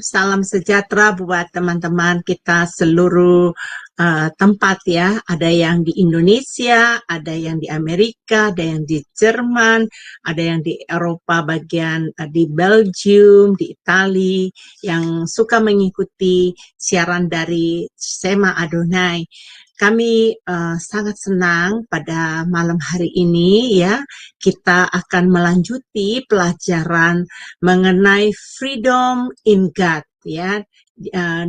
salam sejahtera buat teman-teman kita seluruh tempat ya. Ada yang di Indonesia, ada yang di Amerika, ada yang di Jerman, ada yang di Eropa bagian di Belgium, di Italia, yang suka mengikuti siaran dari Sema Adonai. Kami sangat senang pada malam hari ini ya, kita akan melanjuti pelajaran mengenai freedom in God ya.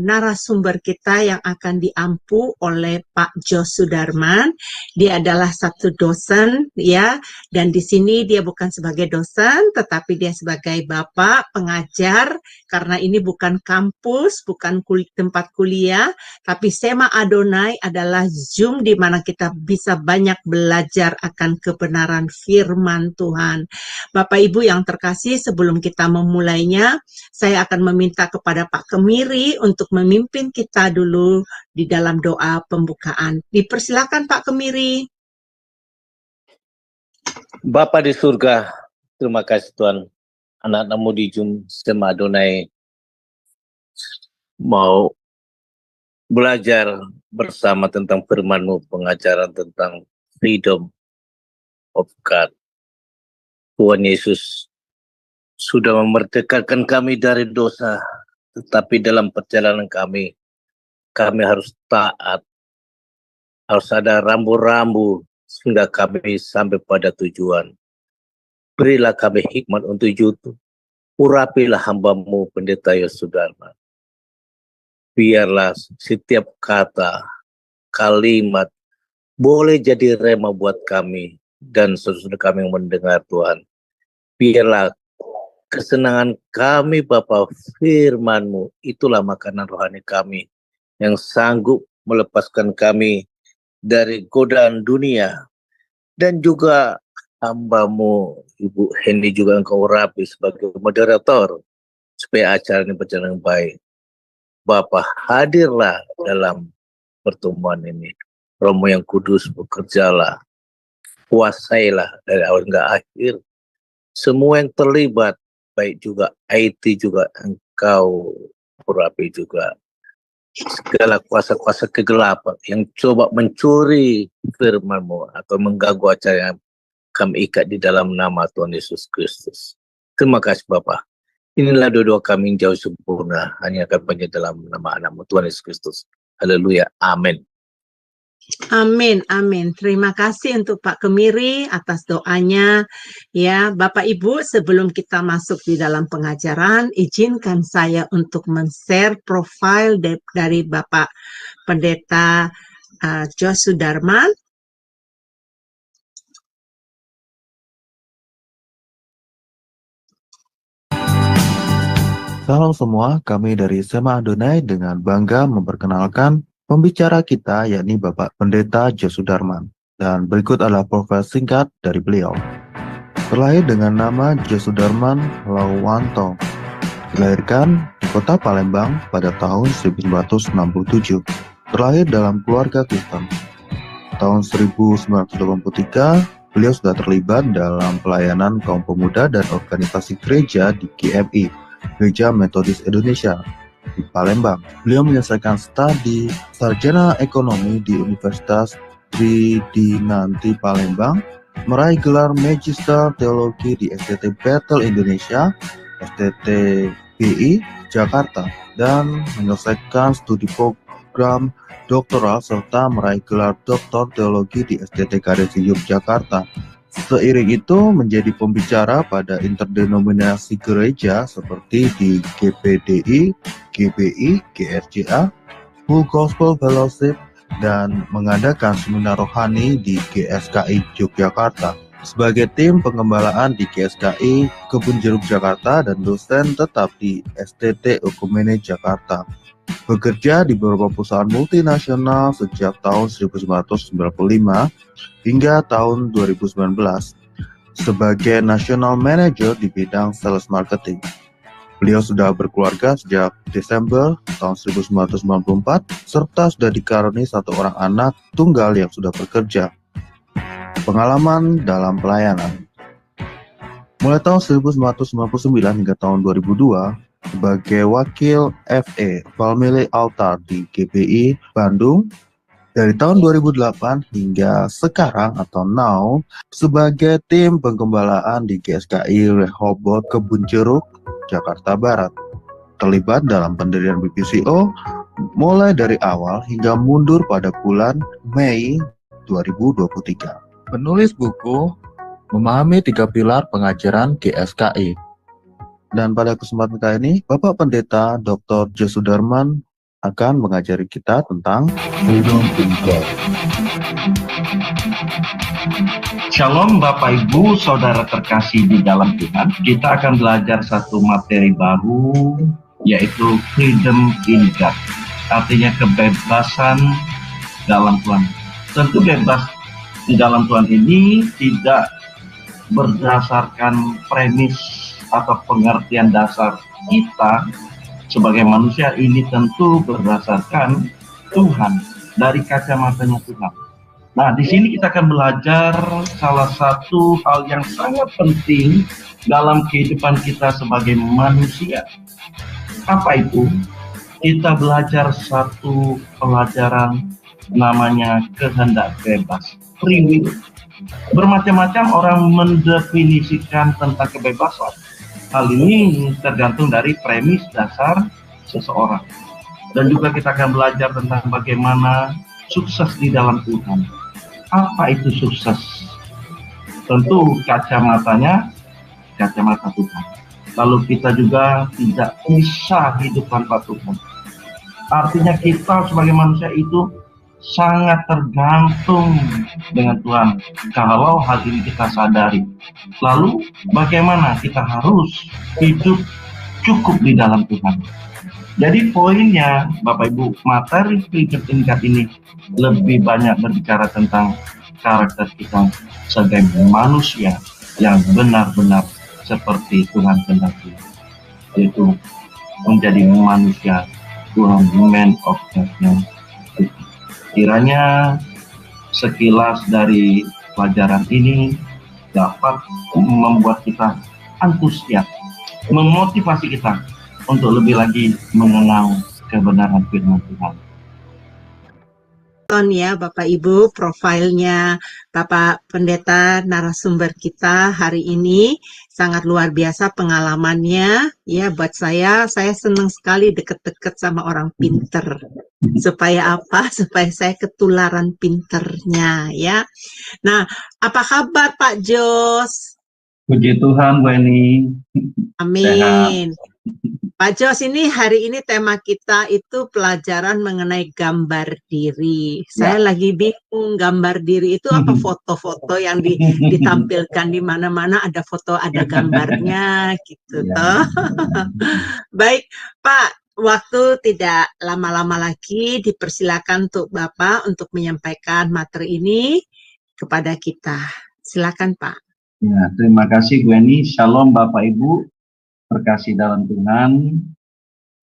Narasumber kita yang akan diampu oleh Pak Jos Sudarman. Dia adalah satu dosen ya, dan di sini dia bukan sebagai dosen tetapi dia sebagai bapak pengajar, karena ini bukan kampus, bukan tempat kuliah, tapi Sema Adonai adalah Zoom di mana kita bisa banyak belajar akan kebenaran firman Tuhan. Bapak Ibu yang terkasih, sebelum kita memulainya, saya akan meminta kepada Pak Kemiri untuk memimpin kita dulu di dalam doa pembukaan. Dipersilakan Pak Kemiri. Bapa di surga, terima kasih Tuhan. Anak-anakmu di Zoom Sema Adonai mau belajar bersama tentang firman-Mu, pengajaran tentang freedom of God. Tuhan Yesus sudah memerdekakan kami dari dosa, tetapi dalam perjalanan kami harus taat, harus ada rambu-rambu sehingga kami sampai pada tujuan. Berilah kami hikmat untuk itu. Urapilah hamba-Mu Pendeta Yos Sudarman. Biarlah setiap kata, kalimat boleh jadi rema buat kami dan sesudah kami mendengar Tuhan. Biarlah kesenangan kami Bapa firman-Mu, itulah makanan rohani kami yang sanggup melepaskan kami dari godaan dunia. Dan juga hamba-Mu Ibu Hendy juga Engkau rapi sebagai moderator supaya acara ini berjalan baik. Bapa, hadirlah dalam pertemuan ini. Romo yang kudus, bekerjalah, kuasailah dari awal hingga akhir. Semua yang terlibat, baik juga IT juga Engkau urapi juga. Segala kuasa-kuasa kegelapan yang coba mencuri firman-Mu atau mengganggu acara yang kami ikat di dalam nama Tuhan Yesus Kristus. Terima kasih Bapak. Inilah doa kami yang jauh sempurna, hanya akan dalam nama anak-Mu Tuhan Yesus Kristus. Haleluya, amin. Amin, amin. Terima kasih untuk Pak Kemiri atas doanya. Ya, Bapak Ibu, sebelum kita masuk di dalam pengajaran, izinkan saya untuk men-share profil dari Bapak Pendeta Jos Sudarman. Salam semua, kami dari Sema Adonai dengan bangga memperkenalkan pembicara kita, yakni Bapak Pendeta Jos Sudarman. Dan berikut adalah profil singkat dari beliau. Terlahir dengan nama Jos Sudarman Lauwanto. Dilahirkan di kota Palembang pada tahun 1967. Terlahir dalam keluarga Kristen. Tahun 1983, beliau sudah terlibat dalam pelayanan kaum pemuda dan organisasi gereja di GMI. Gereja Metodis Indonesia di Palembang. Beliau menyelesaikan studi sarjana ekonomi di Universitas Tridinanti Palembang, meraih gelar Magister Teologi di STT Bethel Indonesia, STTBI Jakarta, dan menyelesaikan studi program doktoral serta meraih gelar Doktor Teologi di STT Kadesi Yogyakarta. Seiring itu menjadi pembicara pada interdenominasi gereja seperti di GPDI, GBI, GRJA, Full Gospel Fellowship, dan mengadakan seminar rohani di GSKI Yogyakarta. Sebagai tim pengembalaan di GSKI Kebun Jeruk Jakarta dan dosen tetap di STT Okumene Jakarta. Bekerja di beberapa perusahaan multinasional sejak tahun 1995 hingga tahun 2019 sebagai National Manager di bidang Sales Marketing. Beliau sudah berkeluarga sejak Desember tahun 1994 serta sudah dikaruniai satu orang anak tunggal yang sudah bekerja. Pengalaman dalam pelayanan. Mulai tahun 1999 hingga tahun 2002, sebagai wakil FE Family Altar di GBI Bandung dari tahun 2008 hingga sekarang atau now sebagai tim penggembalaan di GSKI Rehoboth Kebun Jeruk, Jakarta Barat. Terlibat dalam pendirian BPCO mulai dari awal hingga mundur pada bulan Mei 2023. Penulis buku Memahami 3 Pilar Pengajaran GSKI. Dan pada kesempatan kali ini, Bapak Pendeta Dr. Josudarman akan mengajari kita tentang freedom in God. Shalom Bapak Ibu, Saudara terkasih di dalam Tuhan. Kita akan belajar satu materi baru, yaitu freedom in God. Artinya kebebasan dalam Tuhan. Tentu bebas di dalam Tuhan ini tidak berdasarkan premis atau pengertian dasar kita sebagai manusia, ini tentu berdasarkan Tuhan, dari kacamatanya Tuhan. Nah, di sini kita akan belajar salah satu hal yang sangat penting dalam kehidupan kita sebagai manusia. Apa itu? Kita belajar satu pelajaran namanya kehendak bebas, free will. Bermacam-macam orang mendefinisikan tentang kebebasan. Hal ini tergantung dari premis dasar seseorang. Dan juga kita akan belajar tentang bagaimana sukses di dalam Tuhan. Apa itu sukses? Tentu kacamatanya, kacamata Tuhan. Lalu kita juga tidak bisa hidup tanpa Tuhan. Artinya kita sebagai manusia itu sangat tergantung dengan Tuhan. Kalau hal ini kita sadari, lalu bagaimana kita harus hidup cukup di dalam Tuhan. Jadi poinnya, Bapak Ibu, materi freedom in God ini lebih banyak berbicara tentang karakter kita sebagai manusia yang benar-benar seperti Tuhan kehendaki, yaitu menjadi manusia Tuhan, man of God yang kiranya sekilas dari pelajaran ini dapat membuat kita antusias, memotivasi kita untuk lebih lagi mengenal kebenaran firman Tuhan. Ya Bapak Ibu, profilnya Bapak Pendeta narasumber kita hari ini sangat luar biasa pengalamannya. Ya, buat saya senang sekali deket-deket sama orang pinter. Supaya apa? Supaya saya ketularan pinternya ya. Nah, apa kabar Pak Jos? Puji Tuhan, Bu Eni. Amin. Sehat. Pak Jos, ini hari ini tema kita itu pelajaran mengenai gambar diri. Saya lagi bingung, gambar diri itu apa? Foto-foto yang ditampilkan di mana-mana, ada foto, ada gambarnya gitu toh. Baik, Pak, waktu tidak lama-lama lagi, dipersilakan untuk Bapak untuk menyampaikan materi ini kepada kita. Silakan Pak. Ya, terima kasih Bu Eni. Shalom Bapak Ibu terkasih dalam Tuhan.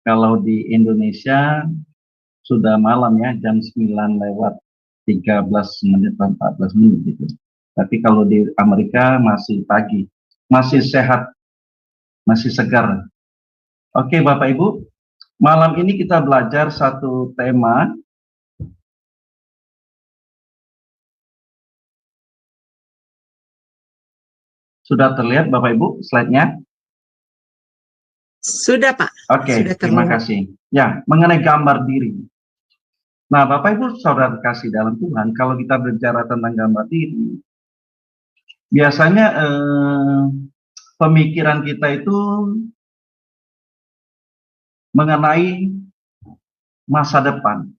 Kalau di Indonesia sudah malam ya, jam 9 lewat 13 menit atau 14 menit gitu. Tapi kalau di Amerika masih pagi, masih sehat, masih segar. Oke Bapak Ibu, malam ini kita belajar satu tema. Sudah terlihat Bapak Ibu slide-nya? Sudah Pak. Oke, terima kasih. Ya, mengenai gambar diri. Nah Bapak Ibu Saudara kasih dalam Tuhan, kalau kita berbicara tentang gambar diri, biasanya pemikiran kita itu mengenai masa depan.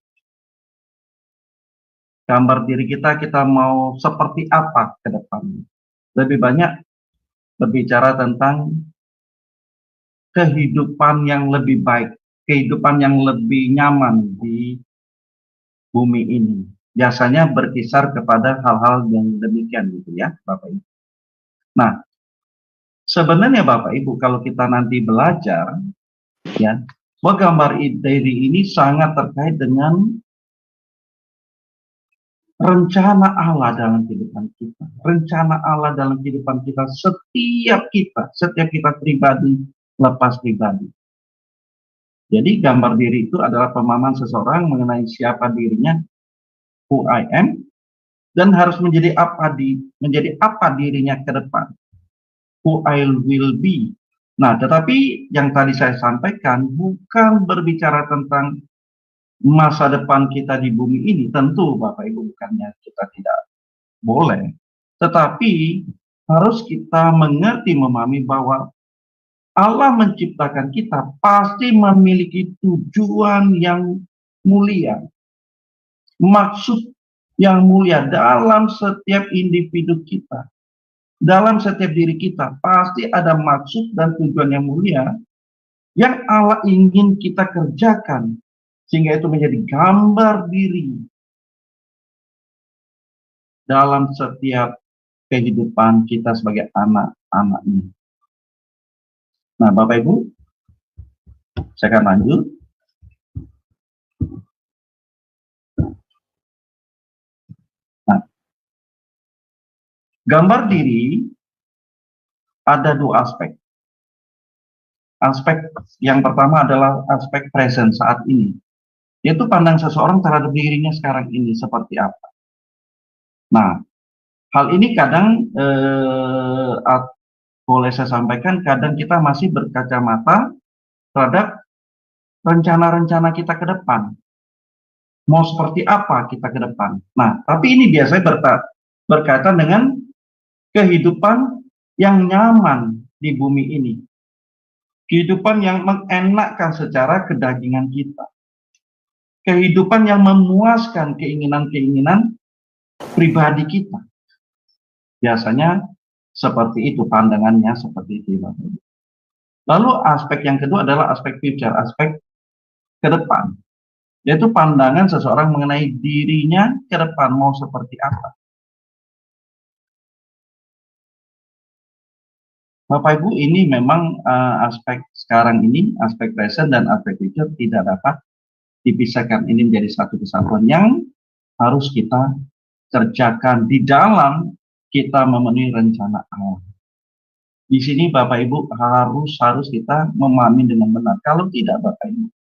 Gambar diri kita mau seperti apa ke depan. Lebih banyak berbicara tentang kehidupan yang lebih baik, kehidupan yang lebih nyaman di bumi ini. Biasanya berkisar kepada hal-hal yang demikian gitu ya, Bapak Ibu. Nah, sebenarnya Bapak Ibu kalau kita nanti belajar ya, bahwa gambar diri ini sangat terkait dengan rencana Allah dalam kehidupan kita. Rencana Allah dalam kehidupan kita, setiap kita pribadi lepas pribadi. Jadi gambar diri itu adalah pemahaman seseorang mengenai siapa dirinya, who I am, dan harus menjadi apa dirinya ke depan, who I will be. Nah, tetapi yang tadi saya sampaikan bukan berbicara tentang masa depan kita di bumi ini. Tentu Bapak Ibu, bukannya kita tidak boleh, tetapi harus kita mengerti, memahami bahwa Allah menciptakan kita pasti memiliki tujuan yang mulia, maksud yang mulia dalam setiap individu kita, dalam setiap diri kita. Pasti ada maksud dan tujuan yang mulia yang Allah ingin kita kerjakan, sehingga itu menjadi gambar diri dalam setiap kehidupan kita sebagai anak-anaknya. Nah, Bapak Ibu, saya akan lanjut. Nah, gambar diri ada dua aspek. Aspek yang pertama adalah aspek present saat ini, yaitu pandang seseorang terhadap dirinya sekarang ini seperti apa. Nah, hal ini kadang boleh saya sampaikan, kadang kita masih berkacamata terhadap rencana-rencana kita ke depan. Mau seperti apa kita ke depan. Nah, tapi ini biasanya berkaitan dengan kehidupan yang nyaman di bumi ini. Kehidupan yang mengenakkan secara kedagingan kita. Kehidupan yang memuaskan keinginan-keinginan pribadi kita. Biasanya seperti itu, pandangannya seperti itu. Lalu aspek yang kedua adalah aspek future, aspek ke depan. Yaitu pandangan seseorang mengenai dirinya ke depan mau seperti apa. Bapak Ibu, ini memang aspek sekarang ini, aspek present dan aspek future tidak dapat dipisahkan. Ini menjadi satu kesatuan yang harus kita kerjakan di dalam kita memenuhi rencana Allah. Di sini Bapak Ibu harus kita memahami dengan benar. Kalau tidak Bapak Ibu,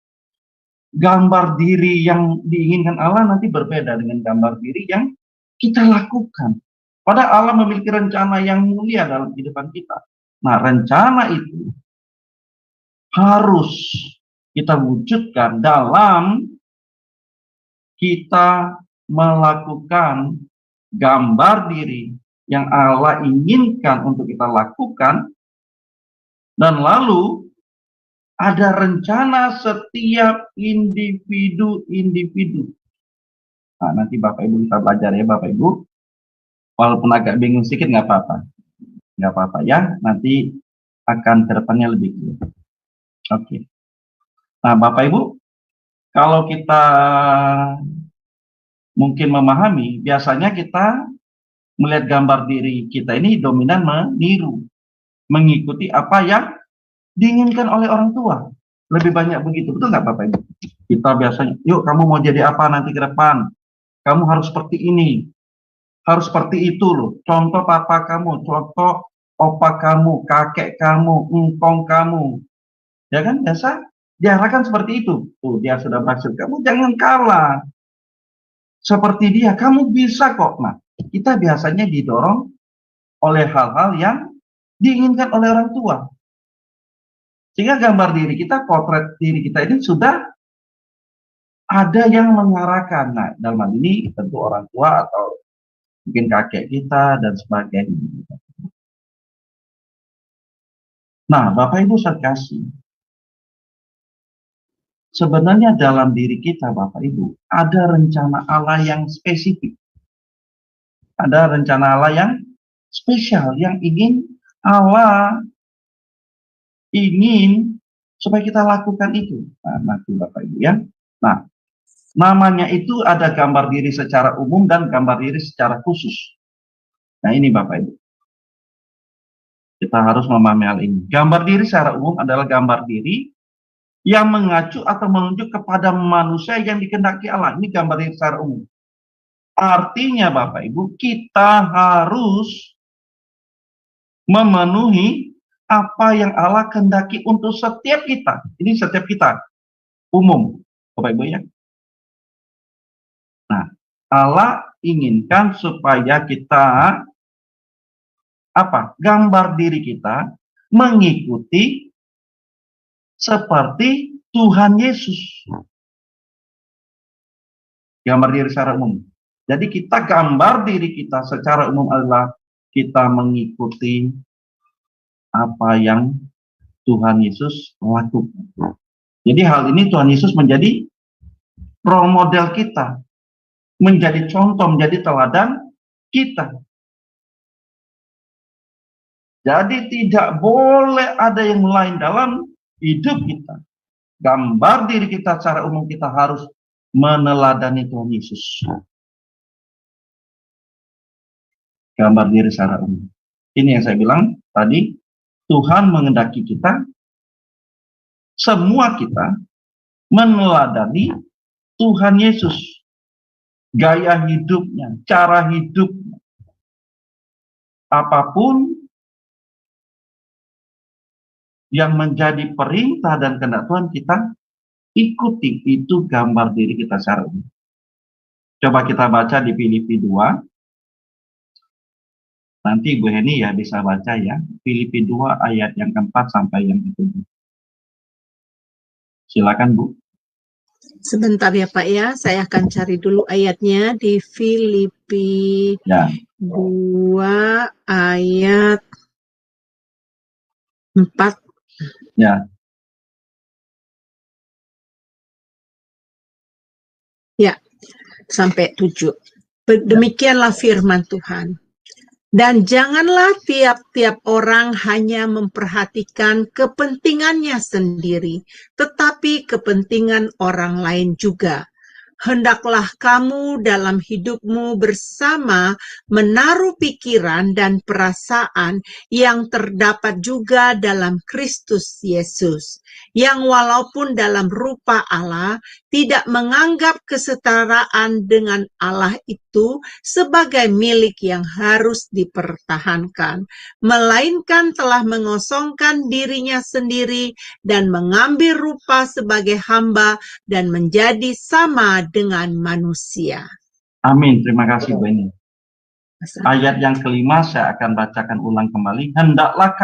gambar diri yang diinginkan Allah nanti berbeda dengan gambar diri yang kita lakukan. Padahal Allah memiliki rencana yang mulia dalam kehidupan kita. Nah, rencana itu harus kita wujudkan dalam kita melakukan gambar diri yang Allah inginkan untuk kita lakukan, dan lalu ada rencana setiap individu. Nah, nanti Bapak Ibu kita belajar ya Bapak Ibu. Walaupun agak bingung sedikit nggak apa-apa. Nggak apa-apa ya, nanti akan ke depannya lebih clear. Oke. Nah, Bapak Ibu, kalau kita mungkin memahami, biasanya kita melihat gambar diri kita ini dominan meniru, mengikuti apa yang diinginkan oleh orang tua. Lebih banyak begitu, betul nggak Bapak Ibu? Kita biasanya, yuk kamu mau jadi apa nanti ke depan? Kamu harus seperti ini, harus seperti itu loh. Contoh papa kamu, contoh opa kamu, kakek kamu, engkong kamu. Ya kan, biasa diarahkan seperti itu. Tuh, dia sudah berhasil, kamu jangan kalah. Seperti dia, kamu bisa kok. Nah, kita biasanya didorong oleh hal-hal yang diinginkan oleh orang tua. Sehingga gambar diri kita, potret diri kita ini sudah ada yang mengarahkan. Nah, dalam hal ini tentu orang tua atau mungkin kakek kita dan sebagainya. Nah, Bapak Ibu sekasih, sebenarnya dalam diri kita Bapak Ibu ada rencana Allah yang spesifik. Ada rencana Allah yang spesial, yang ingin Allah ingin supaya kita lakukan itu. Nah, nanti Bapak Ibu ya. Nah, namanya itu ada gambar diri secara umum dan gambar diri secara khusus. Nah, ini Bapak Ibu. Kita harus memahami hal ini. Gambar diri secara umum adalah gambar diri yang mengacu atau menunjuk kepada manusia yang dikehendaki Allah. Ini gambar diri secara umum. Artinya Bapak Ibu, kita harus memenuhi apa yang Allah kehendaki untuk setiap kita. Ini setiap kita. umum, Bapak Ibu ya. Nah, Allah inginkan supaya kita gambar diri kita mengikuti seperti Tuhan Yesus. Gambar diri secara umum. Jadi kita gambar diri kita secara umum adalah kita mengikuti apa yang Tuhan Yesus lakukan. Jadi hal ini Tuhan Yesus menjadi role model kita, menjadi contoh, menjadi teladan kita. Jadi tidak boleh ada yang lain dalam hidup kita. Gambar diri kita secara umum kita harus meneladani Tuhan Yesus. Gambar diri secara umum. Ini yang saya bilang tadi, Tuhan mengendaki kita, semua kita meneladani Tuhan Yesus. Gaya hidupnya, cara hidupnya. Apapun yang menjadi perintah dan kehendak Tuhan kita ikuti, itu gambar diri kita secara umum. Coba kita baca di Filipi 2. Nanti Bu Heni ya bisa baca ya. Filipi 2 ayat yang keempat sampai yang ke-7. Silakan Bu. Sebentar ya Pak ya, saya akan cari dulu ayatnya di Filipi 2 ayat 4. Ya. Ya, sampai 7. Demikianlah firman Tuhan. Dan janganlah tiap-tiap orang hanya memperhatikan kepentingannya sendiri, tetapi kepentingan orang lain juga. Hendaklah kamu dalam hidupmu bersama menaruh pikiran dan perasaan yang terdapat juga dalam Kristus Yesus, yang walaupun dalam rupa Allah tidak menganggap kesetaraan dengan Allah itu sebagai milik yang harus dipertahankan, melainkan telah mengosongkan dirinya sendiri dan mengambil rupa sebagai hamba dan menjadi sama dengan manusia. Amin. Terima kasih Bu Eni. Ayat yang kelima saya akan bacakan ulang kembali. Hendaklah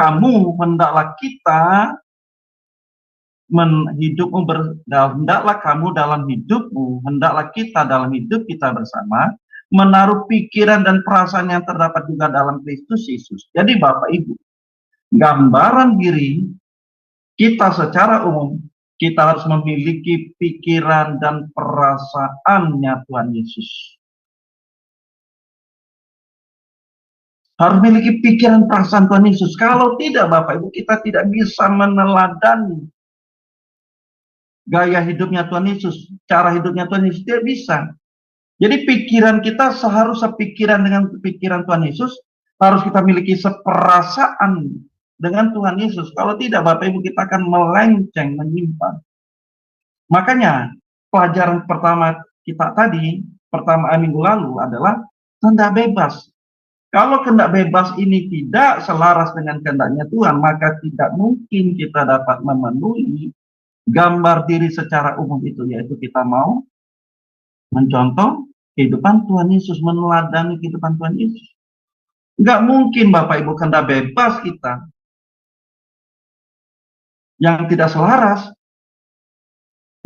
kita hendaklah kamu dalam hidupmu, hendaklah kita dalam hidup kita bersama menaruh pikiran dan perasaan yang terdapat juga dalam Kristus Yesus. Jadi Bapak Ibu, gambaran diri kita secara umum, kita harus memiliki pikiran dan perasaannya Tuhan Yesus. Harus memiliki pikiran perasaan Tuhan Yesus. Kalau tidak Bapak Ibu, kita tidak bisa meneladani gaya hidupnya Tuhan Yesus, cara hidupnya Tuhan Yesus, tidak bisa. Jadi pikiran kita seharusnya pikiran dengan pikiran Tuhan Yesus, harus kita miliki seperasaan dengan Tuhan Yesus. Kalau tidak Bapak Ibu, kita akan melenceng, menyimpang. Makanya pelajaran pertama kita tadi, minggu lalu adalah kehendak bebas. Kalau kehendak bebas ini tidak selaras dengan kehendaknya Tuhan, maka tidak mungkin kita dapat memenuhi gambar diri secara umum itu, yaitu kita mau mencontoh kehidupan Tuhan Yesus, meneladani kehidupan Tuhan Yesus. Nggak mungkin Bapak Ibu kehendak bebas kita yang tidak selaras,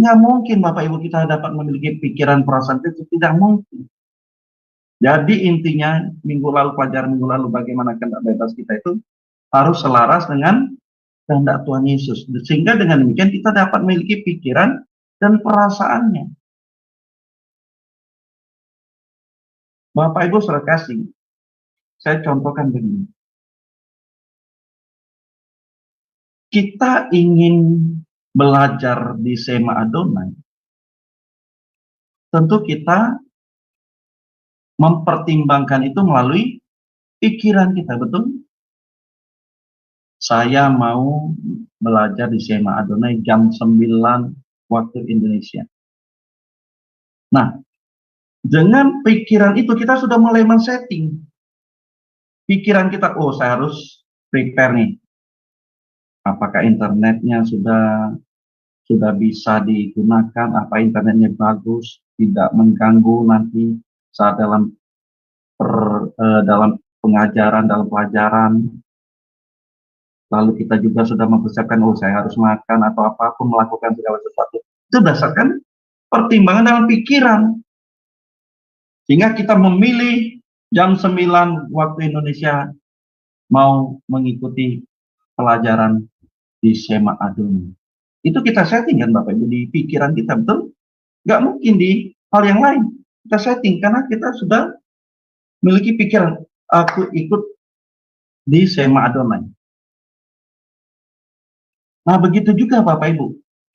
nggak mungkin Bapak Ibu kita dapat memiliki pikiran perasaan itu, tidak mungkin. Jadi intinya pelajaran minggu lalu bagaimana kehendak bebas kita itu harus selaras dengan kehendak Tuhan Yesus. Sehingga dengan demikian kita dapat memiliki pikiran dan perasaannya. Bapak Ibu saudara kasih, saya contohkan begini. Kita ingin belajar di Sema Adonai, tentu kita mempertimbangkan itu melalui pikiran kita, betul? Saya mau belajar di Sema Adonai jam 9 waktu Indonesia. Nah, dengan pikiran itu kita sudah mulai men-setting. Pikiran kita, oh saya harus prepare nih. Apakah internetnya sudah sudah bisa digunakan, apa internetnya bagus, tidak mengganggu nanti saat dalam dalam pengajaran, dalam pelajaran. Lalu kita juga sudah mempersiapkan, oh saya harus makan atau apapun, melakukan segala sesuatu. Itu berdasarkan pertimbangan dalam pikiran. Sehingga kita memilih jam 9 waktu Indonesia mau mengikuti pelajaran di Shema Adonai. Itu kita setting kan Bapak Ibu di pikiran kita, betul? Nggak mungkin di hal yang lain. Kita setting karena kita sudah memiliki pikiran, aku ikut di Shema Adonai. Nah begitu juga Bapak Ibu.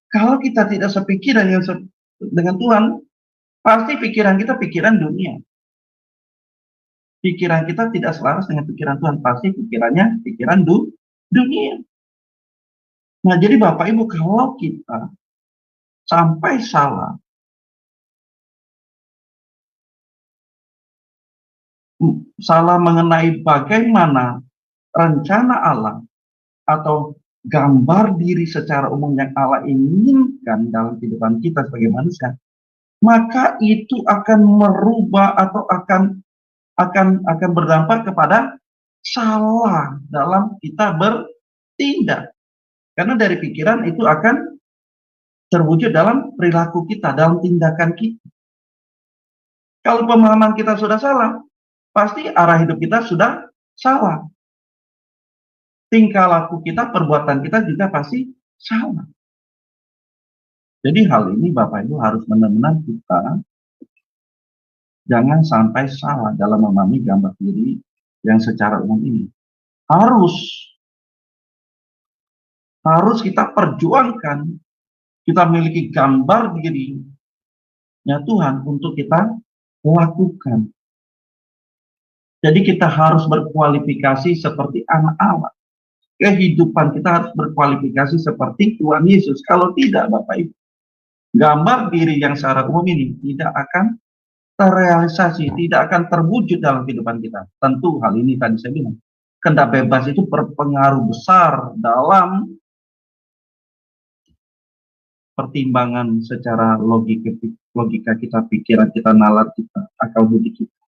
Kalau kita tidak sepikiran yang dengan Tuhan, pasti pikiran kita pikiran dunia. Pikiran kita tidak selaras dengan pikiran Tuhan, pasti pikirannya pikiran dunia. Nah jadi Bapak Ibu, kalau kita sampai salah, mengenai bagaimana rencana Allah atau gambar diri secara umum yang Allah inginkan dalam kehidupan kita sebagai manusia, maka itu akan merubah atau akan berdampak kepada salah dalam kita bertindak. Karena dari pikiran itu akan terwujud dalam perilaku kita, dalam tindakan kita. Kalau pemahaman kita sudah salah, pasti arah hidup kita sudah salah. Tingkah laku kita, perbuatan kita juga pasti salah. Jadi hal ini Bapak Ibu harus benar-benar kita jangan sampai salah dalam memahami gambar diri yang secara umum ini. Harus kita perjuangkan, kita memiliki gambar dirinya Tuhan untuk kita lakukan. Jadi kita harus berkualifikasi seperti anak Allah. Kehidupan kita harus berkualifikasi seperti Tuhan Yesus. Kalau tidak Bapak Ibu, gambar diri yang secara umum ini tidak akan terrealisasi, tidak akan terwujud dalam kehidupan kita. Tentu hal ini tadi saya bilang, kehendak bebas itu berpengaruh besar dalam pertimbangan secara logika kita, pikiran kita, nalar kita, akal budi kita.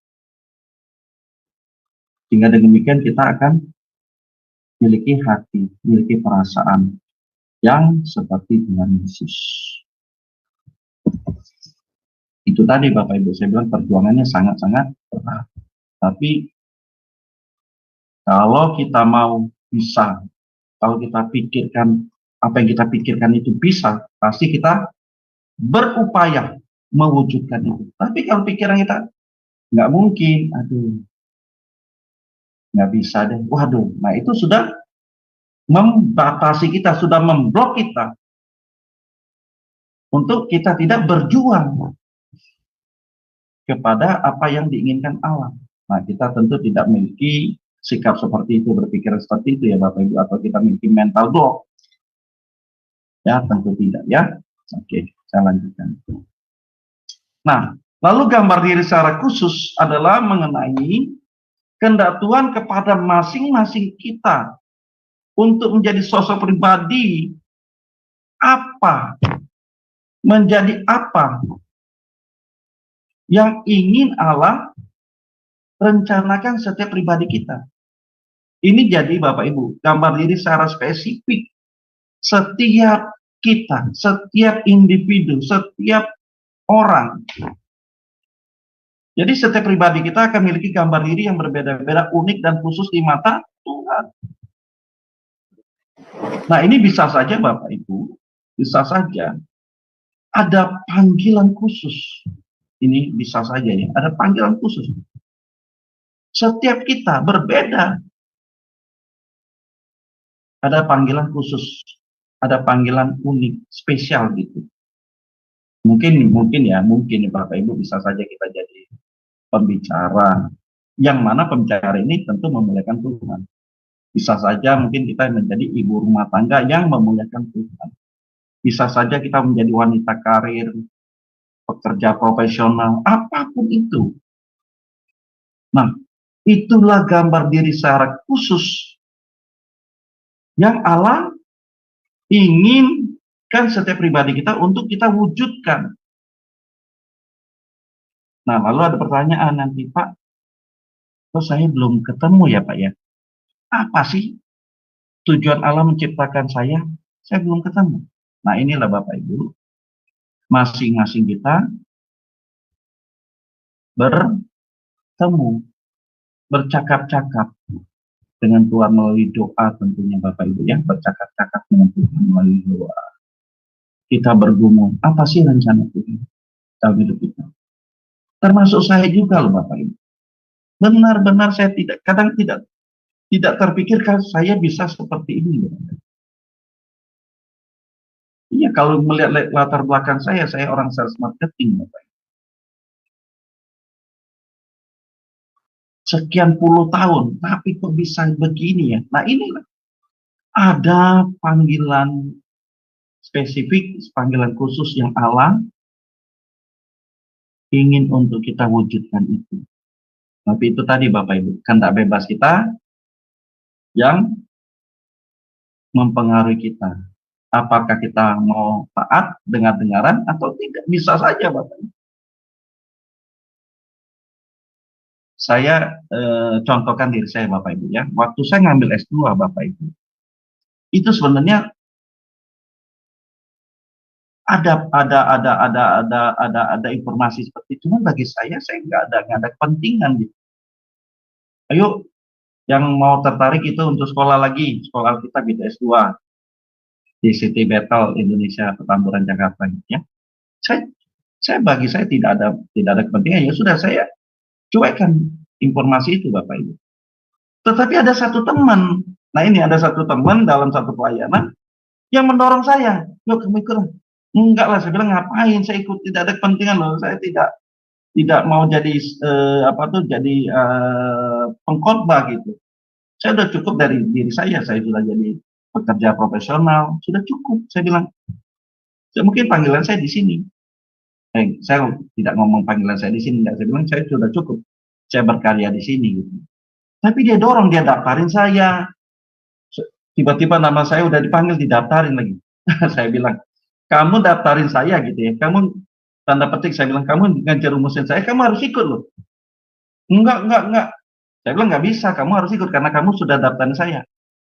Sehingga demikian kita akan memiliki hati, memiliki perasaan yang seperti Tuhan Yesus. Itu tadi Bapak Ibu, saya bilang perjuangannya sangat-sangat berat. Tapi kalau kita mau bisa, kalau kita pikirkan apa yang kita pikirkan itu bisa, pasti kita berupaya mewujudkan itu. Tapi kalau pikiran kita nggak mungkin, aduh, nggak bisa deh, waduh, nah itu sudah membatasi kita, sudah memblok kita untuk kita tidak berjuang kepada apa yang diinginkan Allah. Nah kita tentu tidak memiliki sikap seperti itu, berpikiran seperti itu ya Bapak Ibu, atau kita memiliki mental block. Ya tentu tidak ya. Oke, saya lanjutkan. Nah, lalu gambar diri secara khusus adalah mengenai kehendak Tuhan kepada masing-masing kita untuk menjadi sosok pribadi apa, menjadi apa yang ingin Allah rencanakan setiap pribadi kita. Ini jadi Bapak Ibu, gambar diri secara spesifik. Setiap kita, setiap individu, setiap orang. Jadi setiap pribadi kita akan memiliki gambar diri yang berbeda-beda, unik dan khusus di mata Tuhan. Nah ini bisa saja Bapak Ibu, bisa saja ada panggilan khusus. Ini bisa saja ya, ada panggilan khusus. Setiap kita berbeda. Ada panggilan khusus, ada panggilan unik, spesial gitu. Mungkin ya Bapak Ibu bisa saja kita jadi pembicara. Yang mana pembicara ini tentu memuliakan Tuhan. Bisa saja mungkin kita menjadi ibu rumah tangga yang memuliakan Tuhan. Bisa saja kita menjadi wanita karir, pekerja profesional, apapun itu. Nah, itulah gambar diri secara khusus yang Allah ingin Kan setiap pribadi kita untuk kita wujudkan. Nah, lalu ada pertanyaan nanti, Pak, kok saya belum ketemu ya Pak ya? Apa sih tujuan Allah menciptakan saya? Saya belum ketemu. Nah, inilah Bapak Ibu, masing-masing kita bertemu, bercakap-cakap dengan Tuhan melalui doa tentunya Bapak Ibu ya, bercakap-cakap dengan Tuhan melalui doa. Kita bergumul, apa sih rencana Tuhan dalam hidup kita? Termasuk saya juga loh Bapak Ibu. Benar-benar saya kadang tidak terpikirkan saya bisa seperti ini. Iya, kalau melihat latar belakang saya orang sales marketing Bapak Ibu. Sekian puluh tahun, tapi kok bisa begini ya? Nah inilah, ada panggilan spesifik, panggilan khusus yang Allah ingin untuk kita wujudkan itu. Tapi itu tadi Bapak Ibu, kehendak bebas kita yang mempengaruhi kita. Apakah kita mau taat dengar-dengaran atau tidak? Bisa saja Bapak Ibu. Saya contohkan diri saya Bapak Ibu ya. Waktu saya ngambil S2 Bapak Ibu, itu sebenarnya ada informasi seperti itu. Cuma bagi saya nggak ada kepentingan gitu. Ayo, yang mau tertarik itu untuk sekolah lagi, sekolah Alkitab gitu S2 di City Battle Indonesia Petamburan Jakarta gitu ya. Bagi saya tidak ada kepentingan, ya sudah saya cuekan informasi itu Bapak Ibu. Tetapi ada satu teman, nah ini ada satu teman dalam satu pelayanan yang mendorong saya, yuk kamu ikut. Enggak lah, saya bilang ngapain saya ikut, tidak ada kepentingan loh, saya tidak mau jadi pengkhotbah gitu. Saya sudah cukup dari diri saya sudah jadi pekerja profesional, sudah cukup. Saya bilang, mungkin panggilan saya di sini. Saya tidak ngomong panggilan saya di sini, enggak. Saya bilang saya sudah cukup, saya berkarya di sini gitu. Tapi dia dorong, dia daftarin saya. Tiba-tiba nama saya udah dipanggil, didaftarin lagi. Saya bilang, kamu daftarin saya gitu ya, kamu tanda petik, saya bilang, kamu ngejerumusin saya, kamu harus ikut loh. Enggak. Saya bilang, nggak bisa, kamu harus ikut karena kamu sudah daftarin saya.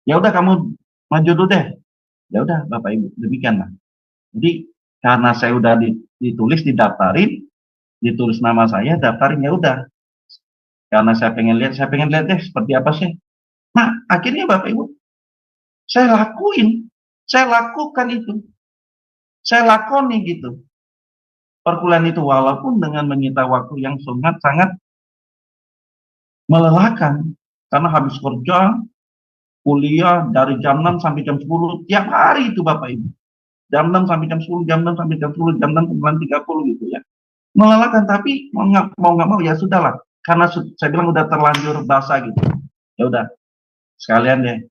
Ya udah, kamu maju dulu deh. Ya udah Bapak Ibu, demikian lah. Jadi karena saya udah ditulis, didaftarin, ditulis nama saya, daftarin, ya udah. Karena saya pengen lihat deh seperti apa sih. Nah, akhirnya Bapak Ibu, saya lakukan itu. Saya lakoni gitu. Perkuliahan itu walaupun dengan menyita waktu yang sangat melelahkan. Karena habis kerja, kuliah dari jam 6 sampai jam 10 tiap hari itu Bapak Ibu. Jam 6 sampai jam 10, jam 6 sampai jam 10, jam 6 sampai 9:30 gitu ya. Melelahkan, tapi mau nggak mau ya sudahlah. Karena saya bilang udah terlanjur basah gitu. Ya udah, sekalian deh.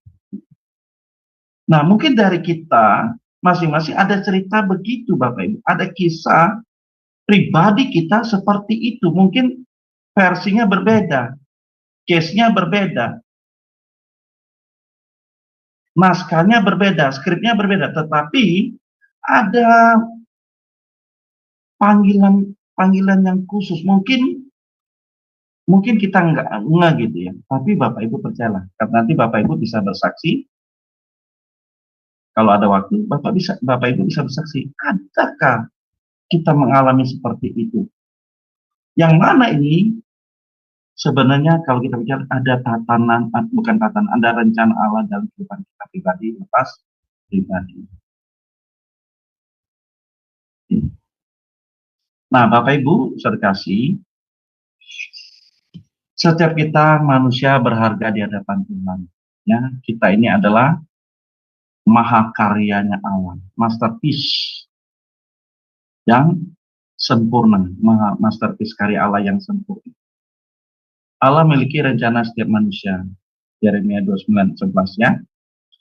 Nah, mungkin dari kita masing-masing ada cerita begitu Bapak Ibu. Ada kisah pribadi kita seperti itu. Mungkin versinya berbeda, case-nya berbeda, naskahnya berbeda, skripnya berbeda, tetapi ada panggilan yang khusus. Mungkin kita nggak gitu ya, tapi Bapak Ibu percayalah, karena nanti Bapak Ibu bisa bersaksi. Kalau ada waktu, Bapak Ibu bisa bersaksi. Adakah kita mengalami seperti itu? Yang mana ini sebenarnya kalau kita bicara ada ada rencana Allah dalam kehidupan kita pribadi, lepas pribadi. Nah, Bapak Ibu, saudara kasih, setiap kita manusia berharga di hadapan Tuhan. Ya, kita ini adalah mahakaryanya Allah, masterpiece yang sempurna, masterpiece karya Allah yang sempurna. Allah memiliki rencana setiap manusia. Yeremia 29:11 ya.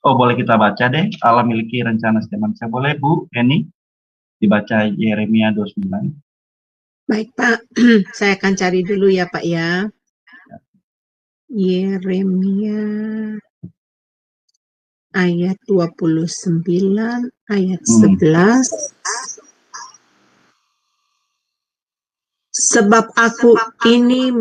Oh, boleh kita baca deh. Allah memiliki rencana setiap manusia. Boleh Bu Eni dibaca Yeremia 29. Baik Pak, saya akan cari dulu ya Pak ya. Yeremia ayat 29, ayat 11. Sebab aku ini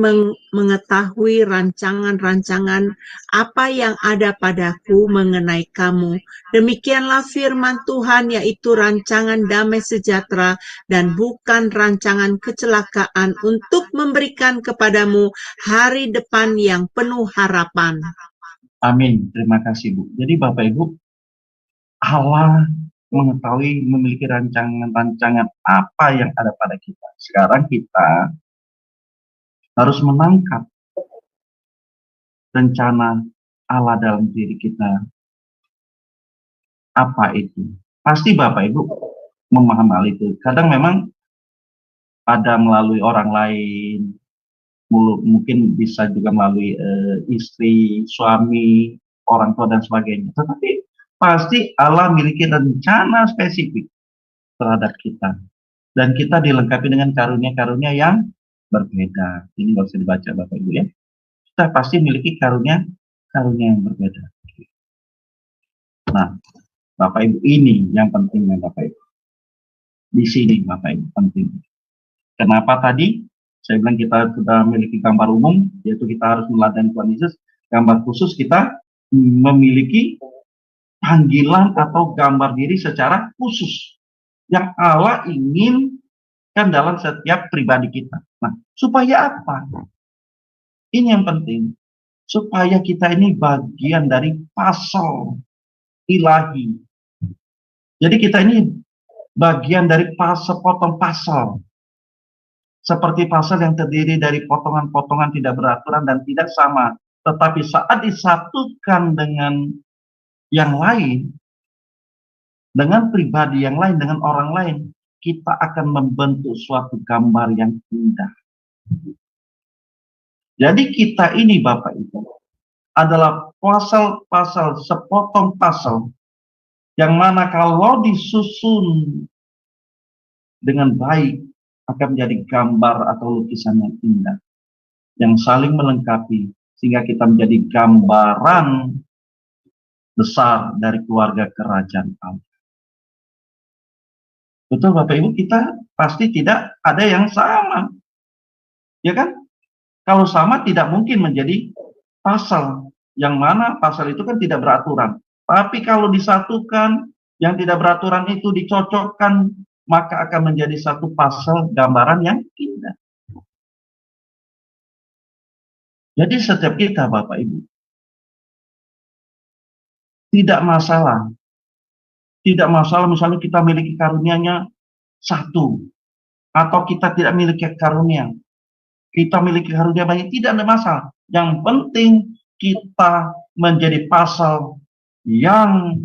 mengetahui rancangan-rancangan apa yang ada padaku mengenai kamu. Demikianlah firman Tuhan, yaitu rancangan damai sejahtera dan bukan rancangan kecelakaan, untuk memberikan kepadamu hari depan yang penuh harapan. Amin. Terima kasih, Bu. Jadi Bapak Ibu, Allah mengetahui, memiliki rancangan-rancangan apa yang ada pada kita. Sekarang kita harus menangkap rencana Allah dalam diri kita. Apa itu? Pasti Bapak Ibu memahami hal itu. Kadang memang ada melalui orang lain, mungkin bisa juga melalui istri, suami, orang tua dan sebagainya. Tetapi pasti Allah memiliki rencana spesifik terhadap kita. Dan kita dilengkapi dengan karunia-karunia yang berbeda. Ini nggak usah dibaca Bapak Ibu ya. Kita pasti memiliki karunia yang berbeda. Nah, Bapak Ibu, ini yang pentingnya Bapak Ibu. Di sini Bapak Ibu penting. Kenapa tadi saya bilang kita sudah memiliki gambar umum, yaitu kita harus meladani Tuhan Yesus. Gambar khusus kita memiliki panggilan atau gambar diri secara khusus yang Allah inginkan dalam setiap pribadi kita. Nah, supaya apa? Ini yang penting. Supaya kita ini bagian dari pasal ilahi. Jadi kita ini bagian dari sepotong pasal. Seperti pasal yang terdiri dari potongan-potongan tidak beraturan dan tidak sama. Tetapi saat disatukan dengan yang lain, dengan pribadi yang lain, dengan orang lain, kita akan membentuk suatu gambar yang indah. Jadi kita ini Bapak Ibu adalah pasal-pasal, sepotong pasal yang mana kalau disusun dengan baik akan menjadi gambar atau lukisan yang indah, yang saling melengkapi, sehingga kita menjadi gambaran besar dari keluarga kerajaan Allah. Betul Bapak Ibu, kita pasti tidak ada yang sama. Ya kan? Kalau sama tidak mungkin menjadi pasal. Yang mana pasal itu kan tidak beraturan. Tapi kalau disatukan, yang tidak beraturan itu dicocokkan, maka akan menjadi satu pasal gambaran yang indah. Jadi setiap kita Bapak Ibu, tidak masalah. Tidak masalah misalnya kita memiliki karunianya satu, atau kita tidak memiliki karunia. Kita memiliki karunia banyak, tidak ada masalah. Yang penting kita menjadi pasal yang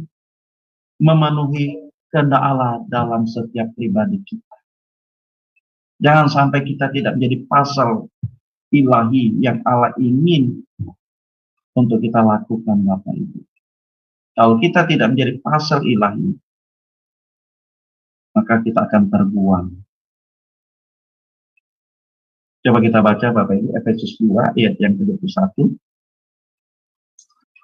memenuhi kehendak Allah dalam setiap pribadi kita. Jangan sampai kita tidak menjadi pasal ilahi yang Allah ingin untuk kita lakukan Bapak Ibu. Kalau kita tidak menjadi pasal ilahi, maka kita akan terbuang. Coba kita baca Bapak Ibu, Efesus 2 ayat yang ke-21.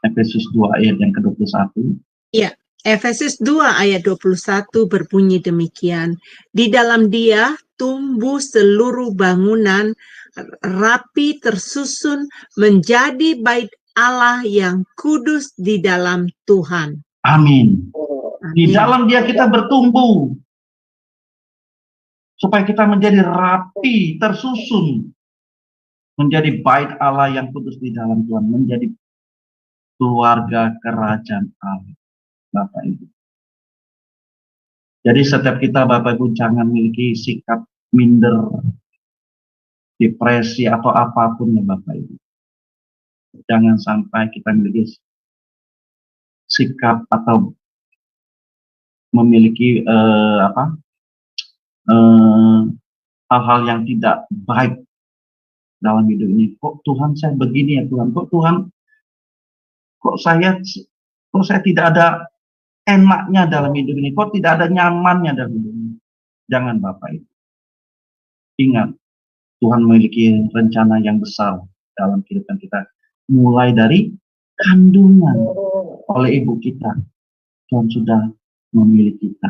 Efesus 2 ayat yang ke-21. Ya, Efesus 2 ayat 21 berbunyi demikian. Di dalam Dia tumbuh seluruh bangunan rapi tersusun menjadi bait Allah yang kudus di dalam Tuhan. Amin. Di dalam Dia kita bertumbuh. Supaya kita menjadi rapi, tersusun. Menjadi bait Allah yang kudus di dalam Tuhan. Menjadi keluarga kerajaan Allah. Bapak Ibu. Jadi setiap kita Bapak Ibu jangan memiliki sikap minder, depresi atau apapun ya Bapak Ibu. Jangan sampai kita memiliki sikap atau memiliki hal-hal yang tidak baik dalam hidup ini. Kok Tuhan saya begini ya Tuhan? Kok Tuhan? Kok saya tidak ada enaknya dalam hidup ini? Kok tidak ada nyamannya dalam hidup ini? Jangan Bapak Ibu. Ingat, Tuhan memiliki rencana yang besar dalam kehidupan kita. Mulai dari kandungan oleh ibu kita, Tuhan sudah memilih kita.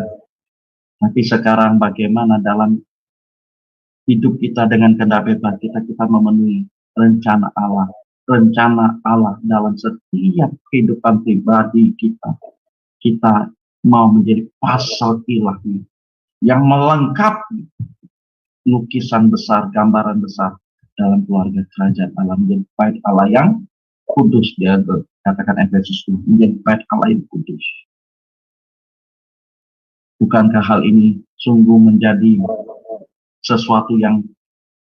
Tapi sekarang bagaimana dalam hidup kita dengan kehendak bebas kita memenuhi rencana Allah dalam setiap kehidupan pribadi kita. Kita mau menjadi pasal ilahi yang melengkapi lukisan besar, gambaran besar dalam keluarga kerajaan Allah, menjadi bait Allah yang kudus. Dia katakan Efesus 2, menjadi bait Allah yang kudus. Bukankah hal ini sungguh menjadi sesuatu yang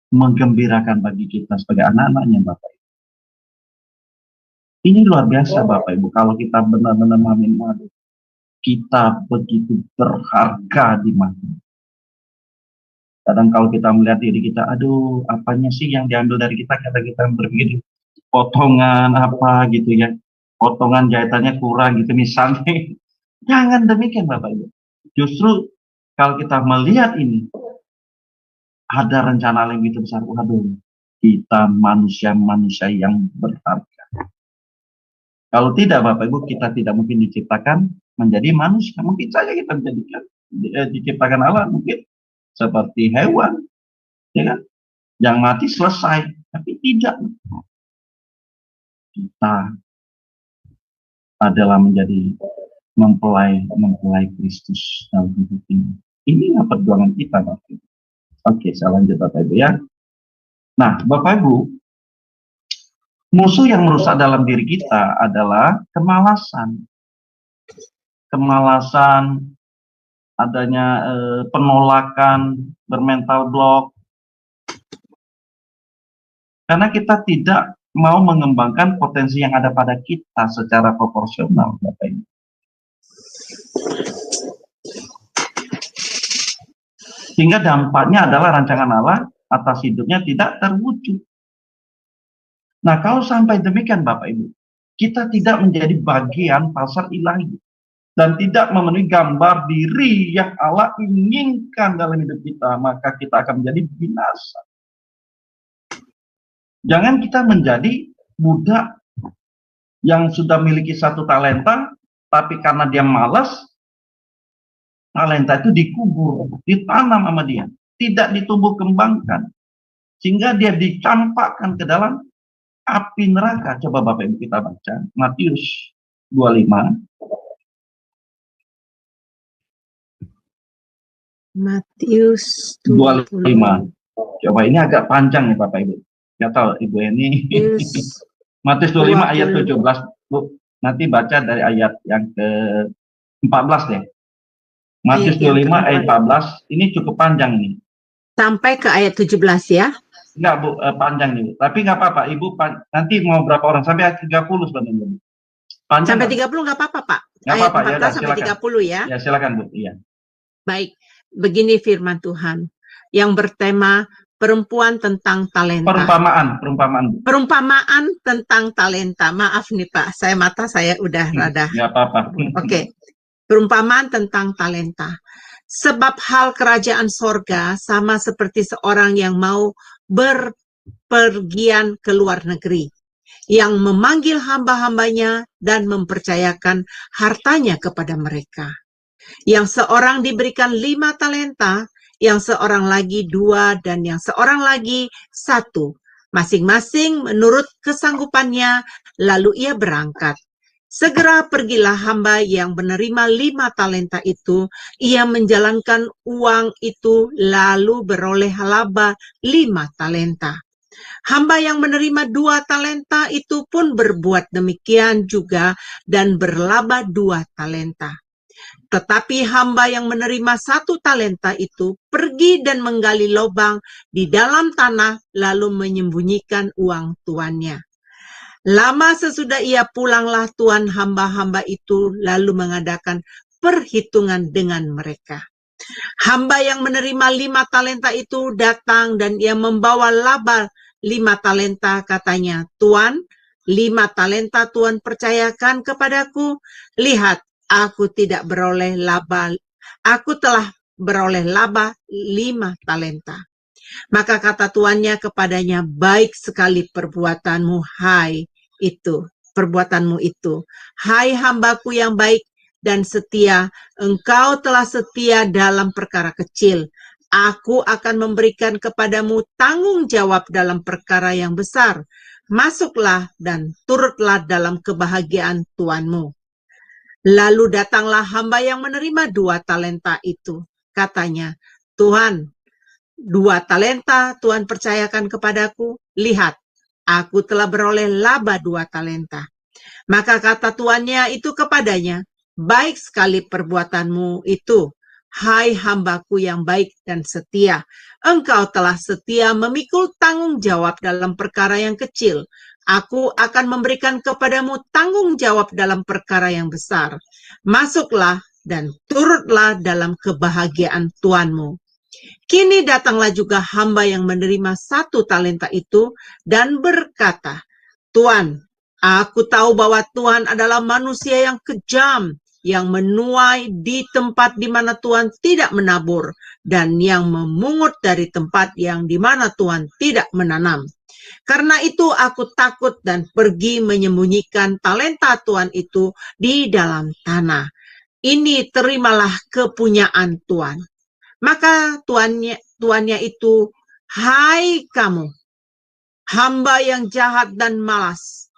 menggembirakan bagi kita sebagai anak-anaknya Bapak Ibu? Ini luar biasa Bapak Ibu, kalau kita benar-benar memahami kita begitu berharga di mata. Kadang kalau kita melihat diri kita, aduh apanya sih yang diambil dari kita, kata kita berpikir potongan apa gitu ya, potongan jahitannya kurang gitu misalnya. Jangan demikian Bapak Ibu. Justru kalau kita melihat ini, ada rencana yang begitu besar. Waduh, kita manusia-manusia yang berharga. Kalau tidak Bapak Ibu, kita tidak mungkin diciptakan menjadi manusia. Mungkin saja kita diciptakan Allah mungkin seperti hewan, ya kan? Yang mati selesai, tapi tidak. Kita adalah menjadi mempelai Kristus dalam hidup ini. Inilah perjuangan kita, Bapak Ibu. Oke, saya lanjut Bapak Ibu ya. Nah, Bapak Ibu, musuh yang merusak dalam diri kita adalah kemalasan. Kemalasan, adanya penolakan, bermental block. Karena kita tidak mau mengembangkan potensi yang ada pada kita secara proporsional, Bapak Ibu. Sehingga dampaknya adalah rancangan Allah atas hidupnya tidak terwujud. Nah, kalau sampai demikian Bapak Ibu, kita tidak menjadi bagian pasar ilahi dan tidak memenuhi gambar diri yang Allah inginkan dalam hidup kita, maka kita akan menjadi binasa. Jangan kita menjadi budak yang sudah memiliki satu talenta, tapi karena dia malas, talenta itu dikubur, ditanam sama dia, tidak ditumbuh kembangkan, sehingga dia dicampakkan ke dalam api neraka. Coba Bapak Ibu kita baca Matius 25. Matius 25. Coba ini agak panjang nih Bapak Ibu. Nggak tahu Ibu ini. Matius 25 ayat 17. Bu, nanti baca dari ayat yang ke-14 deh. Matius 25 ayat 14, ini cukup panjang nih. Sampai ke ayat 17 ya? Enggak Bu, panjang nih Bu. Tapi nggak apa-apa, Ibu nanti mau berapa orang? Sampai ayat 30 sebenarnya. Sampai 30 nggak apa-apa Pak? Nggak apa-apa, ya udah, sampai silakan. 30 ya? Ya silakan Bu, iya. Baik, begini firman Tuhan yang bertema perempuan tentang talenta. Perumpamaan tentang talenta. Maaf nih Pak, mata saya udah rada. Nggak apa-apa. Oke. Perumpamaan tentang talenta. Sebab hal kerajaan sorga sama seperti seorang yang mau berpergian ke luar negeri, yang memanggil hamba-hambanya dan mempercayakan hartanya kepada mereka. Yang seorang diberikan 5 talenta, yang seorang lagi 2, dan yang seorang lagi 1. Masing-masing menurut kesanggupannya, lalu ia berangkat. Segera pergilah hamba yang menerima 5 talenta itu, ia menjalankan uang itu lalu beroleh laba 5 talenta. Hamba yang menerima 2 talenta itu pun berbuat demikian juga dan berlaba 2 talenta. Tetapi hamba yang menerima 1 talenta itu pergi dan menggali lubang di dalam tanah lalu menyembunyikan uang tuannya. Lama sesudah ia pulanglah tuan hamba-hamba itu lalu mengadakan perhitungan dengan mereka. Hamba yang menerima 5 talenta itu datang dan ia membawa laba 5 talenta, katanya, Tuan, 5 talenta Tuan percayakan kepadaku. Lihat, aku telah beroleh laba 5 talenta. Maka kata tuannya kepadanya, baik sekali perbuatanmu, hai itu perbuatanmu itu. Hai hambaku yang baik dan setia, engkau telah setia dalam perkara kecil. Aku akan memberikan kepadamu tanggung jawab dalam perkara yang besar. Masuklah dan turutlah dalam kebahagiaan Tuanmu. Lalu datanglah hamba yang menerima 2 talenta itu. Katanya, Tuhan, 2 talenta Tuhan percayakan kepadaku. Lihat, aku telah beroleh laba 2 talenta. Maka kata tuannya itu kepadanya, baik sekali perbuatanmu itu, hai hambaku yang baik dan setia. Engkau telah setia memikul tanggung jawab dalam perkara yang kecil. Aku akan memberikan kepadamu tanggung jawab dalam perkara yang besar. Masuklah dan turutlah dalam kebahagiaan Tuanmu. Kini datanglah juga hamba yang menerima 1 talenta itu dan berkata, Tuan, aku tahu bahwa Tuhan adalah manusia yang kejam, yang menuai di tempat di mana Tuhan tidak menabur, dan yang memungut dari tempat yang di mana Tuhan tidak menanam. Karena itu aku takut dan pergi menyembunyikan talenta Tuhan itu di dalam tanah. Ini terimalah kepunyaan Tuhan. Maka tuannya itu, hai kamu, hamba yang jahat dan malas.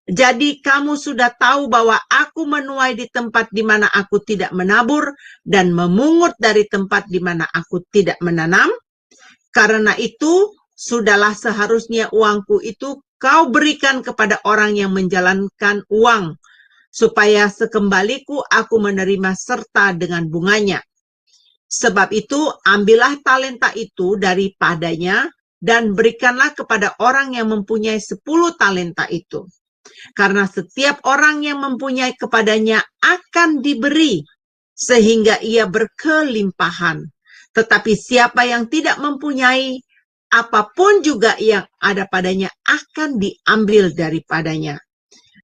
Jadi kamu sudah tahu bahwa aku menuai di tempat di mana aku tidak menabur dan memungut dari tempat di mana aku tidak menanam. Karena itu, sudahlah seharusnya uangku itu kau berikan kepada orang yang menjalankan uang, supaya sekembaliku aku menerima serta dengan bunganya. Sebab itu, ambillah talenta itu daripadanya dan berikanlah kepada orang yang mempunyai 10 talenta itu. Karena setiap orang yang mempunyai kepadanya akan diberi, sehingga ia berkelimpahan. Tetapi siapa yang tidak mempunyai, apapun juga yang ada padanya akan diambil daripadanya.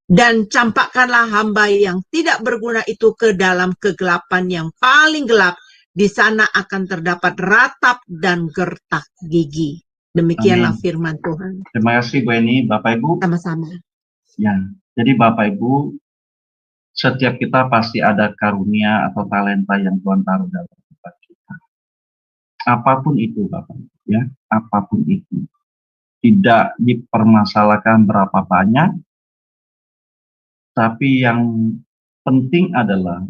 Dan campakkanlah hamba yang tidak berguna itu ke dalam kegelapan yang paling gelap. Di sana akan terdapat ratap dan gertak gigi. Demikianlah Amin. firman Tuhan. Terima kasih Bu Eni, Bapak Ibu. Sama-sama. Ya, jadi Bapak Ibu, setiap kita pasti ada karunia atau talenta yang Tuhan taruh dalam hidup kita. Apapun itu Bapak Ibu, ya, apapun itu. Tidak dipermasalahkan berapa banyak, tapi yang penting adalah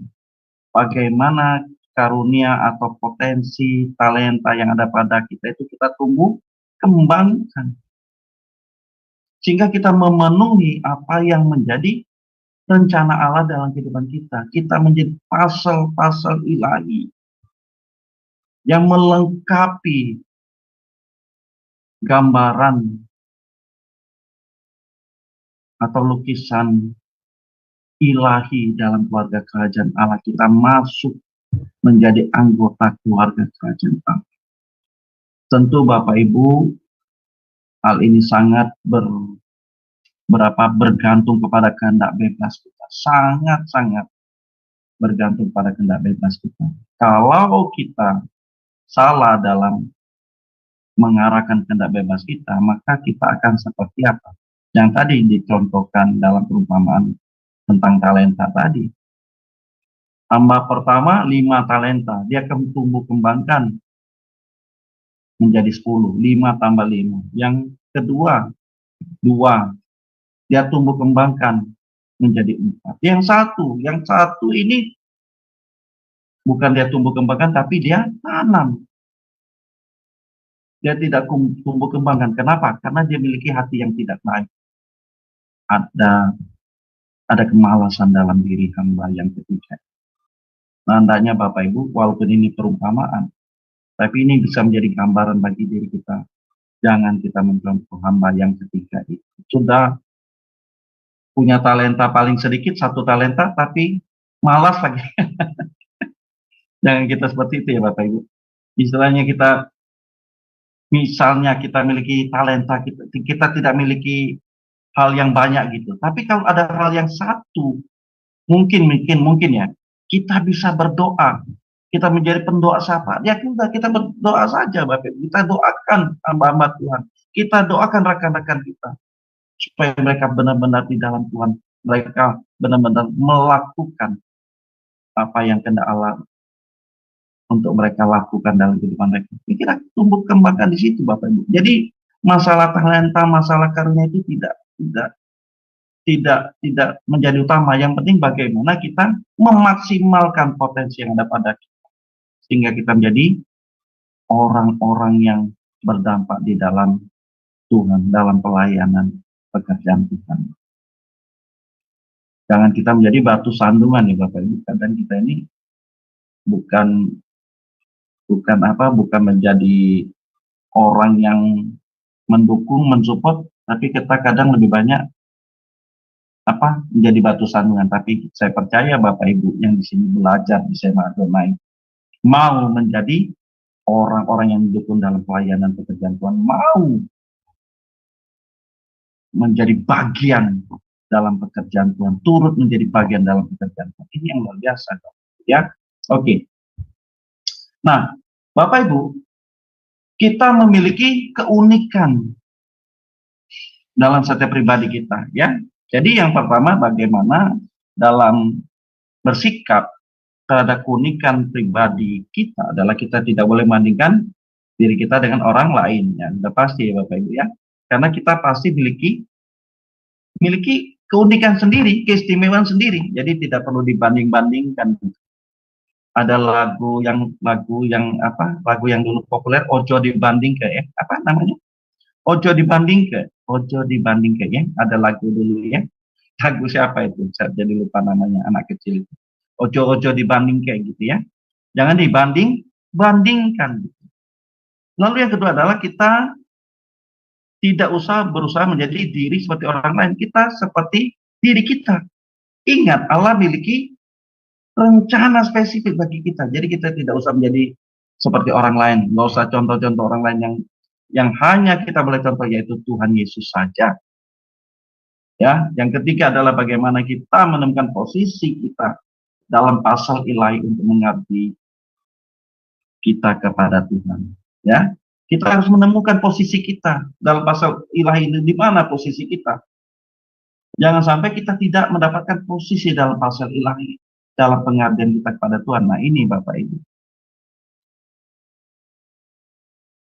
bagaimana karunia atau potensi talenta yang ada pada kita itu kita tumbuh kembangkan. Sehingga kita memenuhi apa yang menjadi rencana Allah dalam kehidupan kita. Kita menjadi pasal-pasal ilahi yang melengkapi gambaran atau lukisan ilahi dalam keluarga kerajaan Allah. Kita masuk menjadi anggota keluarga kerajaan Allah. Tentu Bapak Ibu, hal ini sangat bergantung kepada kehendak bebas kita. Sangat-sangat bergantung pada kehendak bebas kita. Kalau kita salah dalam mengarahkan kehendak bebas kita, maka kita akan seperti apa? Yang tadi dicontohkan dalam perumpamaan tentang talenta tadi. Hamba pertama 5 talenta, dia akan tumbuh kembangkan menjadi 10, 5 tambah 5. Yang kedua 2, dia tumbuh kembangkan menjadi 4. Yang satu ini bukan dia tumbuh kembangkan, tapi dia tanam. Dia tidak tumbuh kembangkan. Kenapa? Karena dia memiliki hati yang tidak baik. Ada kemalasan dalam diri hamba yang ketiga. Tandanya Bapak Ibu, walaupun ini perumpamaan, tapi ini bisa menjadi gambaran bagi diri kita. Jangan kita mencontoh hamba yang ketiga itu. Sudah punya talenta paling sedikit, 1 talenta, tapi malas lagi. Jangan kita seperti itu ya Bapak Ibu. Istilahnya misalnya kita memiliki talenta, kita tidak memiliki hal yang banyak gitu. Tapi kalau ada hal yang satu, mungkin ya, kita bisa berdoa. Kita menjadi pendoa syafaat. Ya kita berdoa saja Bapak Ibu. Kita doakan hamba-hamba Tuhan. Kita doakan rekan-rekan kita. supaya mereka benar-benar di dalam Tuhan, mereka benar-benar melakukan apa yang kehendak Allah untuk mereka lakukan dalam kehidupan mereka. Kita tumbuh kembangkan di situ, Bapak Ibu. Jadi masalah talenta, masalah karunia itu tidak menjadi utama. Yang penting bagaimana kita memaksimalkan potensi yang ada pada kita, sehingga kita menjadi orang-orang yang berdampak di dalam Tuhan, dalam pelayanan pekerjaan Tuhan. Jangan kita menjadi batu sandungan ya Bapak Ibu. Kadang kita ini bukan menjadi orang yang mendukung, mensupport, tapi kita kadang lebih banyak menjadi batu sandungan. Tapi saya percaya Bapak Ibu yang di sini belajar di SMA Adonai mau menjadi orang-orang yang mendukung dalam pelayanan pekerjaan Tuhan, mau menjadi bagian dalam pekerjaan Tuhan, turut menjadi bagian dalam pekerjaan Tuhan. Ini yang luar biasa, ya. Oke. Nah, Bapak Ibu, kita memiliki keunikan dalam setiap pribadi kita, ya. Jadi yang pertama, bagaimana dalam bersikap terhadap keunikan pribadi kita adalah kita tidak boleh membandingkan diri kita dengan orang lain, ya. Sudah pasti ya Bapak Ibu, ya. Karena kita pasti memiliki keunikan sendiri, keistimewaan sendiri. Jadi tidak perlu dibanding-bandingkan. Ada lagu yang dulu populer, ojo dibanding ke, ya. Apa namanya? Ojo dibanding ke, ya. Ada lagu dulu, ya. Lagu siapa itu? Saya jadi lupa namanya, anak kecil. Ojo dibanding kayak gitu, ya. Jangan bandingkan. Lalu yang kedua adalah kita tidak usah berusaha menjadi diri seperti orang lain. Kita seperti diri kita. Ingat, Allah memiliki rencana spesifik bagi kita. Jadi kita tidak usah menjadi seperti orang lain. Nggak usah contoh-contoh orang lain yang hanya kita boleh contoh, yaitu Tuhan Yesus saja. Ya, yang ketiga adalah bagaimana kita menemukan posisi kita dalam pasal ilahi untuk mengabdi kita kepada Tuhan. Ya, kita harus menemukan posisi kita dalam pasal ilahi ini, di mana posisi kita. Jangan sampai kita tidak mendapatkan posisi dalam pasal ilahi, dalam pengabdian kita kepada Tuhan. Nah ini Bapak Ibu.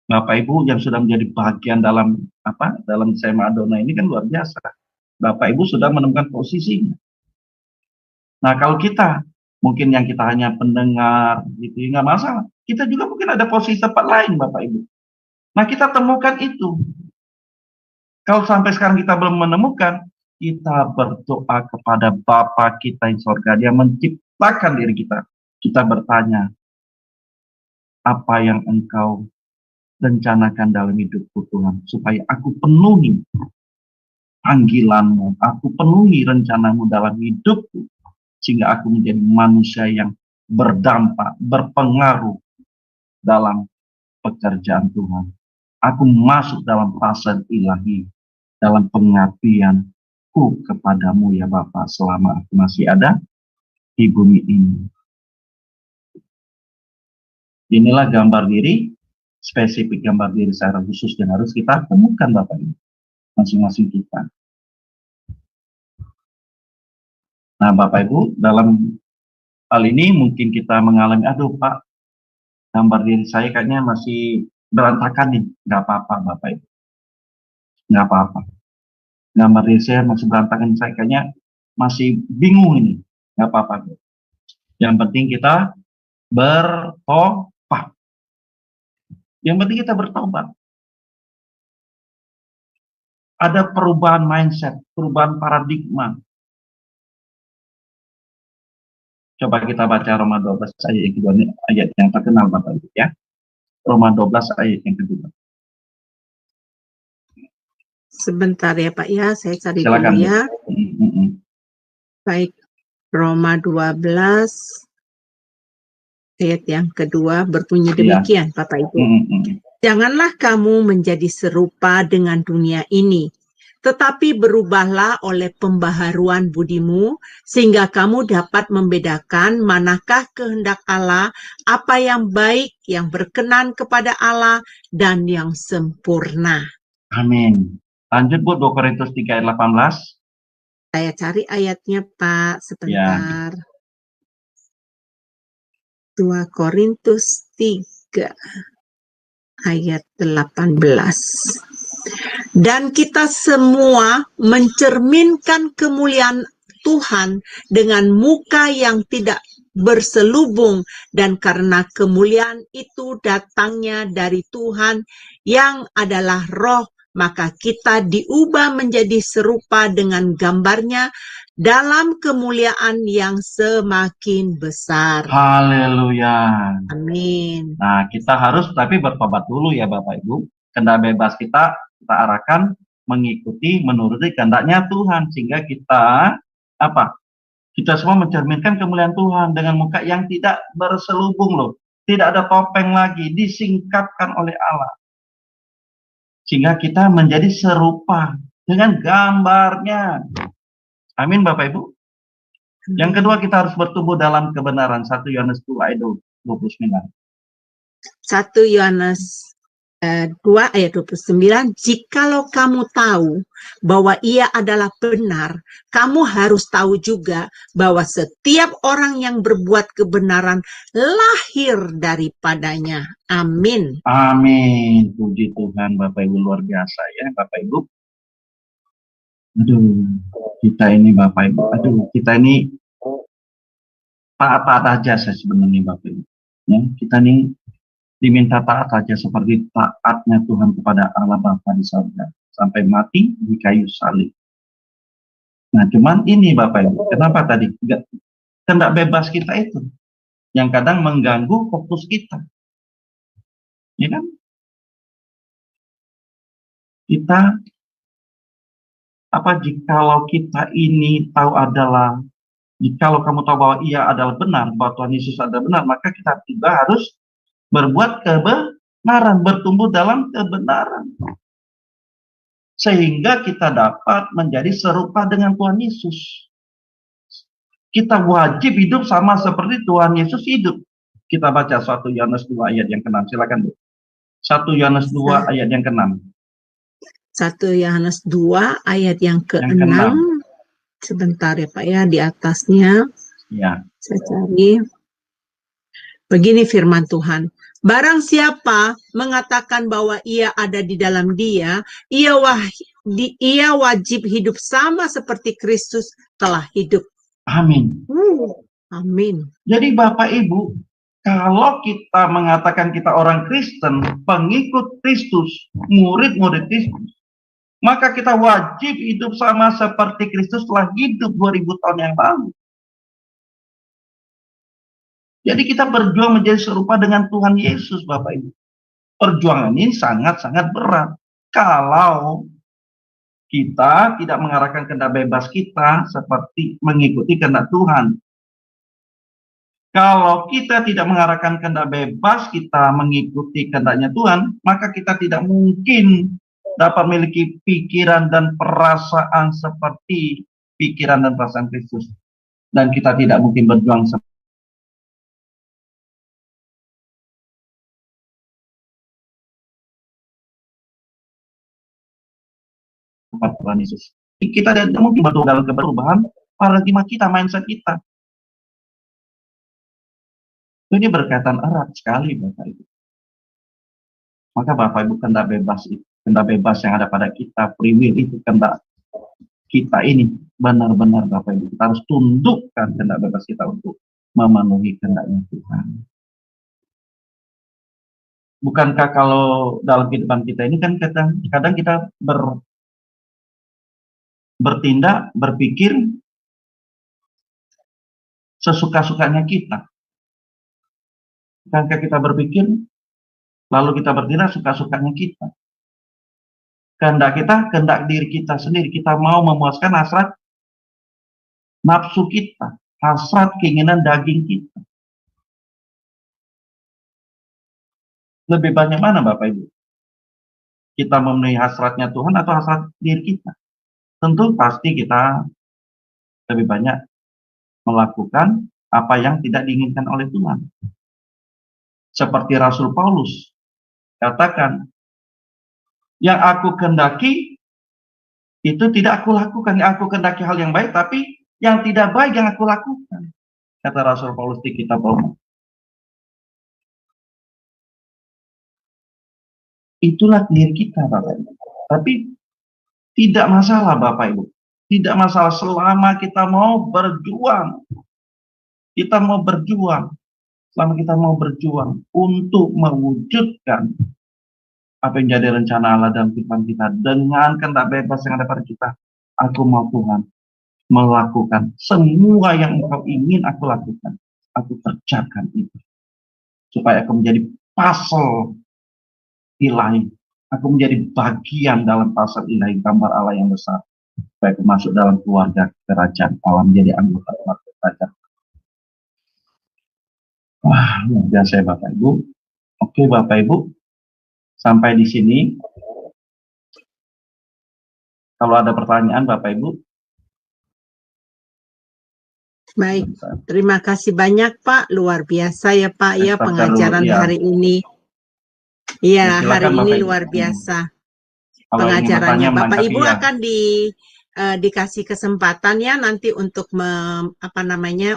Bapak Ibu yang sudah menjadi bagian dalam SMA Adonai ini kan luar biasa. Bapak Ibu sudah menemukan posisinya. Nah kalau kita, mungkin yang kita hanya pendengar, gitu, nggak masalah. Kita juga mungkin ada posisi tempat lain Bapak Ibu. Nah kita temukan itu. Kalau sampai sekarang kita belum menemukan, kita berdoa kepada Bapa kita yang surga. Dia menciptakan diri kita. Kita bertanya, apa yang Engkau rencanakan dalam hidupku Tuhan, supaya aku penuhi panggilan-Mu, aku penuhi rencana-Mu dalam hidupku, sehingga aku menjadi manusia yang berdampak, berpengaruh dalam pekerjaan Tuhan. Aku masuk dalam pasal ilahi, dalam pengabdianku kepadamu ya Bapa, selama aku masih ada di bumi ini. Inilah gambar diri, spesifik gambar diri secara khusus yang harus kita temukan Bapak Ibu, masing-masing kita. Nah Bapak Ibu, dalam hal ini mungkin kita mengalami, aduh Pak, gambar diri saya kayaknya masih berantakan nih. Nggak apa-apa Bapak Ibu, nggak apa-apa. Gambar diri saya masih berantakan, saya kayaknya masih bingung ini. Nggak apa-apa. Yang penting kita bertobat. Yang penting kita bertobat. Ada perubahan mindset, perubahan paradigma. Coba kita baca Roma 12 ayat yang kedua, ini ayat yang terkenal Bapak Ibu ya. Roma 12 ayat yang kedua. Sebentar ya Pak ya, saya cari Silakan, dulu ya. Baik, Roma 12 ayat yang kedua berbunyi demikian Bapak Ibu. Janganlah kamu menjadi serupa dengan dunia ini, tetapi berubahlah oleh pembaharuan budimu, sehingga kamu dapat membedakan manakah kehendak Allah, apa yang baik, yang berkenan kepada Allah, dan yang sempurna. Amin. Lanjut Bu, 2 Korintus 3 ayat 18. Saya cari ayatnya, Pak, sebentar. 2 Korintus 3 ayat 18. Dan kita semua mencerminkan kemuliaan Tuhan dengan muka yang tidak berselubung, dan karena kemuliaan itu datangnya dari Tuhan yang adalah Roh, maka kita diubah menjadi serupa dengan gambarnya dalam kemuliaan yang semakin besar. Haleluya. Amin. Nah, kita harus tapi bertobat dulu ya Bapak Ibu. Kehendak bebas kita arahkan mengikuti, menuruti kehendaknya Tuhan, sehingga kita apa? Kita semua mencerminkan kemuliaan Tuhan dengan muka yang tidak berselubung loh. Tidak ada topeng lagi, disingkapkan oleh Allah. Sehingga kita menjadi serupa dengan gambarnya. Amin Bapak Ibu. Yang kedua, kita harus bertumbuh dalam kebenaran. 1 Yohanes 2 ayat 29. 1 Yohanes 2 ayat 29, jikalau kamu tahu bahwa ia adalah benar, kamu harus tahu juga bahwa setiap orang yang berbuat kebenaran lahir daripadanya. Amin. Amin. Puji Tuhan Bapak Ibu, luar biasa ya Bapak Ibu. Aduh, kita ini Bapak Ibu, kita ini taat-taat aja sebenarnya Bapak Ibu. Ya, kita ini diminta taat saja seperti taatnya Tuhan kepada Allah Bapa di surga sampai mati di kayu salib. Nah, cuman ini Bapak Ibu, kenapa tadi kehendak bebas kita itu yang kadang mengganggu fokus kita, ya kan? Kita jikalau kita ini tahu adalah, jikalau kamu tahu bahwa ia adalah benar, bahwa Tuhan Yesus adalah benar, maka kita juga harus berbuat kebenaran, bertumbuh dalam kebenaran. Sehingga kita dapat menjadi serupa dengan Tuhan Yesus. Kita wajib hidup sama seperti Tuhan Yesus hidup. Kita baca 1 Yohanes 2 ayat yang ke-6. Silakan, Bu. 1 Yohanes 2 ayat yang ke-6. 1 Yohanes 2 ayat yang ke-6. Sebentar ya Pak ya, di atasnya. Ya. Saya cari. Begini firman Tuhan, barang siapa mengatakan bahwa ia ada di dalam dia, ia wajib hidup sama seperti Kristus telah hidup. Amin. Amin. Jadi Bapak Ibu, kalau kita mengatakan kita orang Kristen, pengikut Kristus, murid-murid Kristus, maka kita wajib hidup sama seperti Kristus telah hidup 2000 tahun yang lalu. Jadi kita berjuang menjadi serupa dengan Tuhan Yesus, Bapak Ibu. Perjuangan ini sangat-sangat berat. Kalau kita tidak mengarahkan kehendak bebas kita seperti mengikuti kehendak Tuhan. Kalau kita tidak mengarahkan kehendak bebas kita mengikuti kehendaknya Tuhan, maka kita tidak mungkin dapat memiliki pikiran dan perasaan seperti pikiran dan perasaan Kristus. Dan kita tidak mungkin berjuang seperti Tuhan Yesus. Kita tidak mungkin bertumbuh dalam perubahan paradigma kita, mindset kita. Ini berkaitan erat sekali Bapak Ibu. Maka Bapak Ibu, kehendak bebas yang ada pada kita, free will itu kehendak kita ini benar-benar Bapak Ibu, kita harus tundukkan kehendak bebas kita untuk memenuhi kehendaknya Tuhan. Bukankah kalau dalam kehidupan kita ini kan kadang kita bertindak, berpikir sesuka-sukanya kita. Bukankah kita berpikir, lalu kita bertindak suka-sukanya kita. Kehendak diri kita sendiri. Kita mau memuaskan hasrat nafsu kita, hasrat keinginan daging kita. Lebih banyak mana Bapak Ibu? Kita memenuhi hasratnya Tuhan atau hasrat diri kita? Tentu pasti kita lebih banyak melakukan apa yang tidak diinginkan oleh Tuhan. Seperti Rasul Paulus katakan, yang aku kehendaki Itu tidak aku lakukan, aku kehendaki hal yang baik, tapi yang tidak baik yang aku lakukan. Kata Rasul Paulus di kitab Roma. Itulah diri kita, Bapak Ibu. Tapi tidak masalah, Bapak Ibu. Tidak masalah selama kita mau berjuang. Kita mau berjuang. Selama kita mau berjuang untuk mewujudkan apa yang jadi rencana Allah dalam kehidupan kita dengan kehendak bebas yang ada pada kita. Aku mau Tuhan melakukan semua yang Engkau ingin aku lakukan. Aku kerjakan itu. Supaya aku menjadi pasal ilahi. Aku menjadi bagian dalam pasal ilahi, gambar Allah yang besar. Supaya aku masuk dalam keluarga kerajaan Allah, menjadi anggota keluarga kerajaan. Wah, luar biasa ya Bapak Ibu. Oke Bapak Ibu, sampai di sini. Kalau ada pertanyaan Bapak Ibu. Baik, terima kasih banyak Pak. Luar biasa ya Pak ya pengajaran hari ini. Iya, hari ini luar biasa pengajarannya. Bapak Ibu akan dikasih kesempatan ya nanti untuk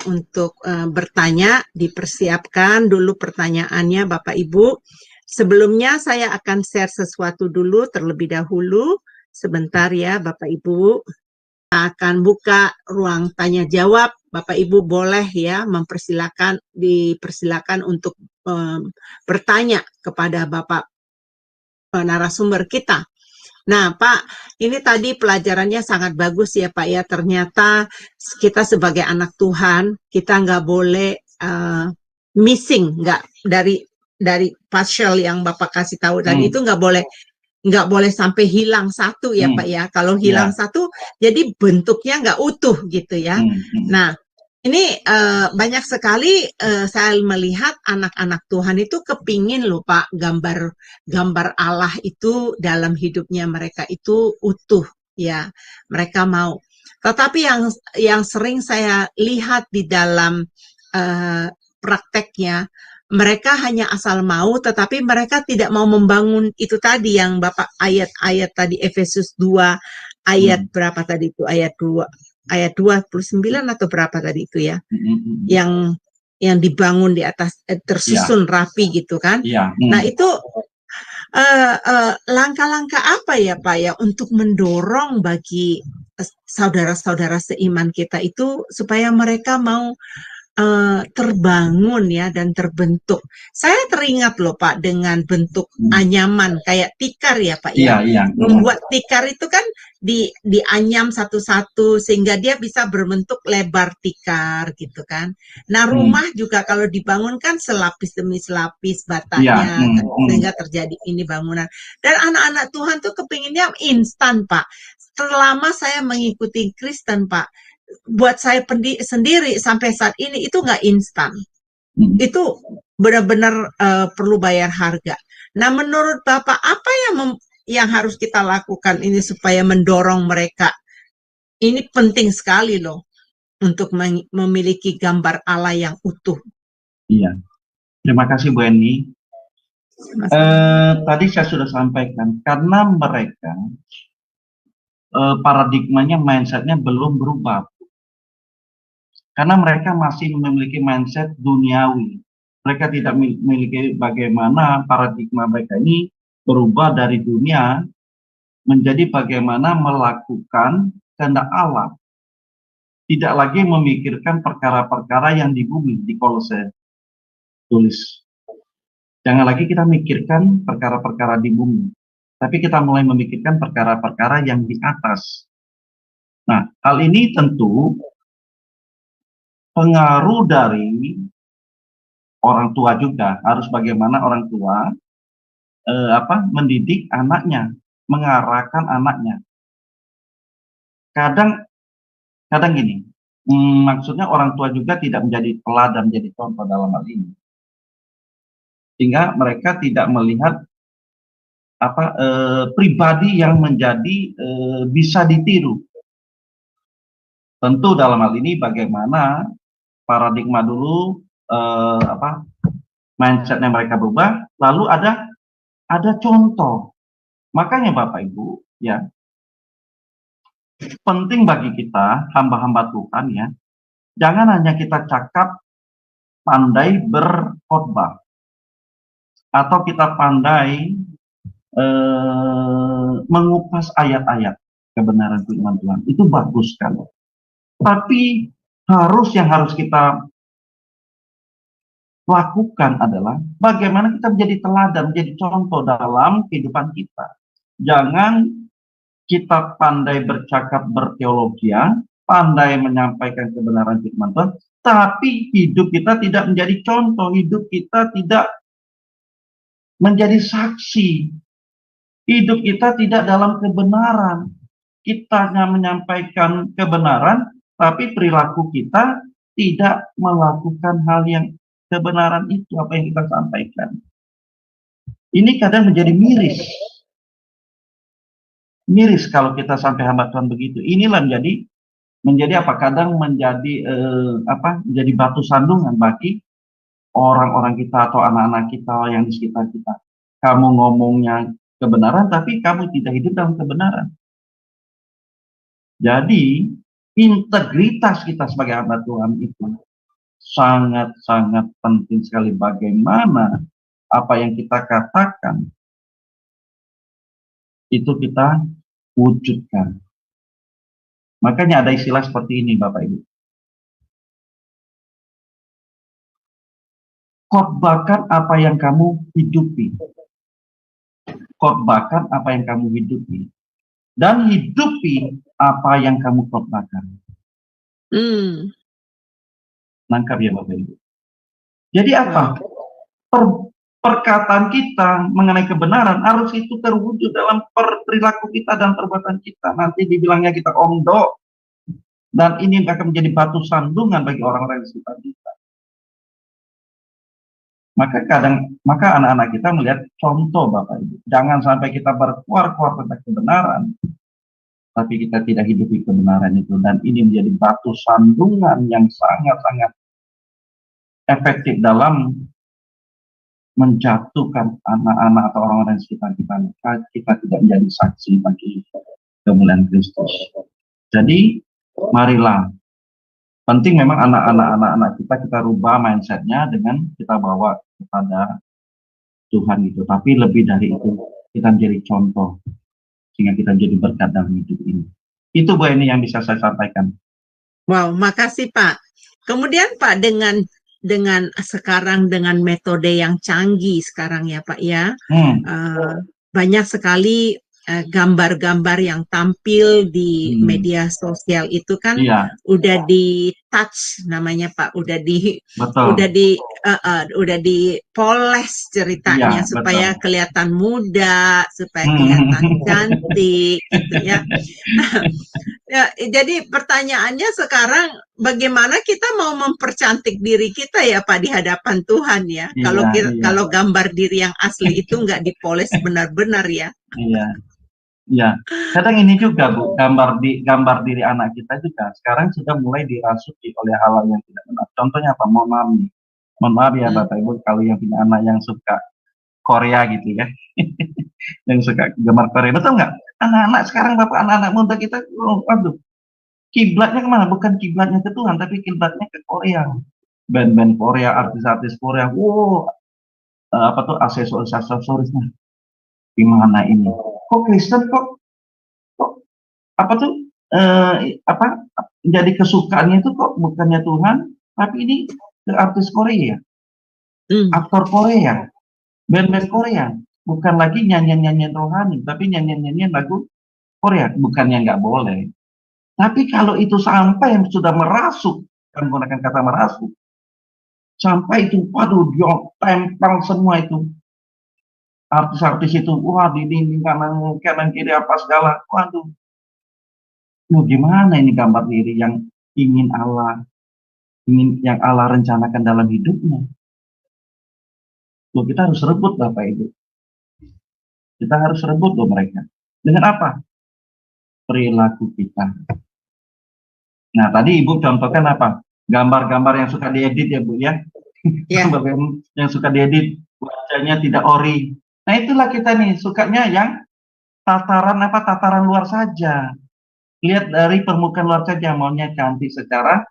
untuk bertanya, dipersiapkan dulu pertanyaannya Bapak Ibu. Sebelumnya saya akan share sesuatu dulu terlebih dahulu. Sebentar ya Bapak Ibu. Kita akan buka ruang tanya jawab. Bapak Ibu boleh ya dipersilakan untuk bertanya kepada Bapak narasumber kita. Nah, Pak, ini tadi pelajarannya sangat bagus ya, Pak ya. Ternyata kita sebagai anak Tuhan, kita nggak boleh missing, nggak dari partial yang Bapak kasih tahu tadi itu nggak boleh sampai hilang satu ya, Pak ya. Kalau hilang satu, jadi bentuknya nggak utuh gitu ya. Nah, ini banyak sekali saya melihat anak-anak Tuhan itu kepingin loh Pak, gambar Allah itu dalam hidupnya mereka itu utuh ya, mereka mau. Tetapi yang sering saya lihat di dalam prakteknya, mereka hanya asal mau, tetapi mereka tidak mau membangun itu tadi yang Bapak ayat-ayat tadi Efesus 2 ayat berapa tadi itu, ayat 29 atau berapa tadi itu ya, yang dibangun di atas tersusun rapi gitu kan. Nah itu langkah-langkah apa ya Pak ya untuk mendorong bagi saudara-saudara seiman kita itu supaya mereka mau terbangun ya dan terbentuk. Saya teringat loh Pak dengan bentuk anyaman kayak tikar ya Pak ya. Membuat tikar itu kan dianyam satu-satu sehingga dia bisa berbentuk lebar tikar gitu kan. Nah rumah juga kalau dibangun kan selapis demi selapis batanya sehingga terjadi ini bangunan. Dan anak-anak Tuhan tuh kepinginnya instan Pak. Selama saya mengikuti Kristen Pak, buat saya sendiri sampai saat ini itu nggak instan. Itu benar-benar perlu bayar harga. Nah, menurut Bapak apa yang harus kita lakukan ini supaya mendorong mereka? Ini penting sekali loh untuk memiliki gambar Allah yang utuh. Iya. Terima kasih Bu Eni. Tadi saya sudah sampaikan karena mereka paradigmanya, mindsetnya belum berubah. Karena mereka masih memiliki mindset duniawi. Mereka tidak memiliki bagaimana paradigma mereka ini berubah dari dunia menjadi bagaimana melakukan kehendak Allah. Tidak lagi memikirkan perkara-perkara yang di bumi, di Kolose tulis. Jangan lagi kita mikirkan perkara-perkara di bumi. Tapi kita mulai memikirkan perkara-perkara yang di atas. Nah, hal ini tentu pengaruh dari orang tua juga, harus bagaimana orang tua mendidik anaknya, mengarahkan anaknya. Kadang gini, maksudnya orang tua juga tidak menjadi teladan, menjadi contoh dalam hal ini, sehingga mereka tidak melihat pribadi yang menjadi bisa ditiru. Tentu dalam hal ini bagaimana paradigma dulu mindsetnya mereka berubah, lalu ada contoh. Makanya Bapak Ibu ya, penting bagi kita, hamba-hamba Tuhan ya, jangan hanya kita cakap pandai berkhotbah, atau kita pandai mengupas ayat-ayat kebenaran firman Tuhan. Itu bagus sekali. Tapi yang harus kita lakukan adalah bagaimana kita menjadi teladan, menjadi contoh dalam kehidupan kita. Jangan kita pandai bercakap berteologian, pandai menyampaikan kebenaran firman Tuhan, tapi hidup kita tidak menjadi contoh, hidup kita tidak menjadi saksi, hidup kita tidak dalam kebenaran. Kita hanya menyampaikan kebenaran, tapi perilaku kita tidak melakukan hal yang kebenaran itu, apa yang kita sampaikan. Ini kadang menjadi miris. Miris kalau kita sampai hamba Tuhan begitu. Inilah menjadi apa? Kadang menjadi menjadi batu sandungan bagi orang-orang kita atau anak-anak kita yang di sekitar kita. Kamu ngomongnya kebenaran, tapi kamu tidak hidup dalam kebenaran. Jadi integritas kita sebagai hamba Tuhan itu sangat-sangat penting sekali. Bagaimana apa yang kita katakan itu kita wujudkan. Makanya ada istilah seperti ini, Bapak Ibu. Khotbahkan apa yang kamu hidupi. Khotbahkan apa yang kamu hidupi. Dan hidupi apa yang kamu khotbahkan. Nangkap ya Bapak Ibu. Jadi apa? Perkataan kita mengenai kebenaran harus itu terwujud dalam perilaku kita dan perbuatan kita. Nanti dibilangnya kita omdo. Dan ini akan menjadi batu sandungan bagi orang-orang di sekitar kita. Maka anak-anak kita melihat contoh Bapak Ibu. Jangan sampai kita berkuar-kuar tentang kebenaran, tapi kita tidak hidupi kebenaran itu. Dan ini menjadi batu sandungan yang sangat-sangat efektif dalam menjatuhkan anak-anak atau orang-orang di sekitar kita. Kita tidak menjadi saksi bagi kemuliaan Kristus. Jadi, marilah. Penting memang anak-anak kita rubah mindsetnya dengan kita bawa kepada Tuhan itu. Tapi lebih dari itu, kita menjadi contoh sehingga kita menjadi berkat dalam hidup ini. Itu Bu Eni yang bisa saya sampaikan. Wow, makasih Pak. Kemudian Pak, dengan sekarang dengan metode yang canggih sekarang ya Pak ya, banyak sekali gambar-gambar yang tampil di media sosial itu kan udah di touch namanya Pak, udah dipoles ceritanya supaya kelihatan muda, supaya kelihatan cantik gitu ya. Ya, jadi pertanyaannya sekarang bagaimana kita mau mempercantik diri kita ya Pak di hadapan Tuhan ya. Kalau gambar diri yang asli itu nggak dipoles benar-benar ya. Iya, kadang ini juga Bu, gambar diri anak kita juga sekarang sudah mulai dirasuki oleh hal-hal yang tidak benar. Contohnya apa? Mohon maaf ya Bapak Ibu, kalau yang punya anak yang suka Korea gitu ya, yang suka gambar Korea, betul nggak? Anak-anak sekarang Bapak, anak-anak muda kita, waduh, kiblatnya kemana? Bukan kiblatnya ke Tuhan, tapi kiblatnya ke Korea. Band-band Korea, artis-artis Korea, aksesoris-aksesorisnya. Gimana ini? Kok Kristen kok jadi kesukaannya itu kok bukannya Tuhan, tapi ini ke artis Korea, aktor Korea, band-band Korea, bukan lagi nyanyian-nyanyian rohani, tapi nyanyian-nyanyian lagu Korea. Bukannya nggak boleh, tapi kalau itu sampai yang sudah merasuk, kan menggunakan kata merasuk, sampai itu, waduh, dia tempel semua itu. Artis-artis itu, wah di dinding kanan kiri apa segala, waduh. Gimana ini gambar diri yang ingin yang Allah rencanakan dalam hidupnya? Kita harus rebut Bapak Ibu. Kita harus rebut mereka. Dengan apa? Perilaku kita. Nah tadi Ibu contohkan apa? Gambar-gambar yang suka diedit ya Bu ya. Gambar yang suka diedit, wajahnya tidak ori. Nah itulah kita nih, sukanya yang tataran luar saja. lihat dari permukaan luar saja, maunya cantik secara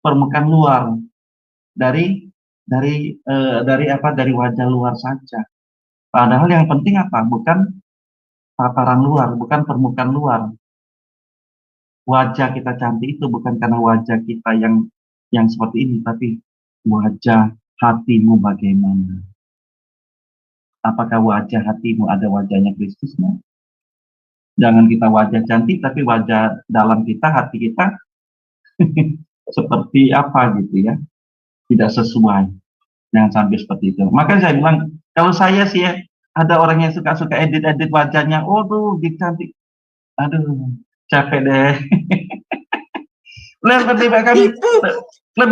permukaan luar, dari dari wajah luar saja. Padahal yang penting apa? Bukan tataran luar, bukan permukaan luar. Wajah kita cantik itu bukan karena wajah kita yang seperti ini, tapi wajah hatimu bagaimana? Apakah wajah hatimu ada wajahnya Kristus? Jangan kita wajah cantik, tapi wajah dalam kita, hati kita seperti apa gitu ya, tidak sesuai. Jangan sampai seperti itu. Makanya saya bilang, kalau saya sih ya, ada orang yang suka-suka edit-edit wajahnya, oh tuh cantik, aduh capek deh. lebih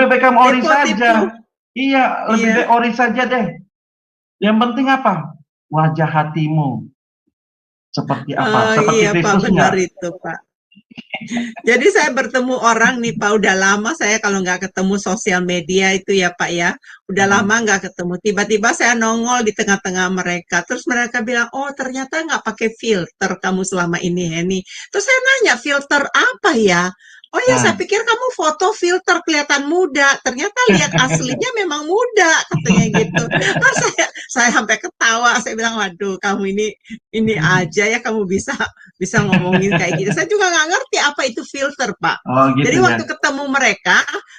baik kamu ori saja. Iya, lebih baik ori saja deh. Yang penting apa? Wajah hatimu seperti apa? Seperti Iya Pak, Kristus benar enggak? itu Pak. Jadi saya bertemu orang nih Pak, udah lama saya kalau nggak ketemu sosial media itu ya Pak ya, udah lama nggak ketemu. Tiba-tiba saya nongol di tengah-tengah mereka, terus mereka bilang, oh ternyata nggak pakai filter kamu selama ini Henny. Terus saya nanya, filter apa ya? Oh ya, saya pikir kamu foto filter kelihatan muda. Ternyata lihat aslinya memang muda, katanya gitu. Nah, saya sampai ketawa. Saya bilang, waduh, kamu ini aja ya kamu bisa ngomongin kayak gitu. Saya juga nggak ngerti apa itu filter, Pak. Oh, gitu Jadi ya. waktu ketemu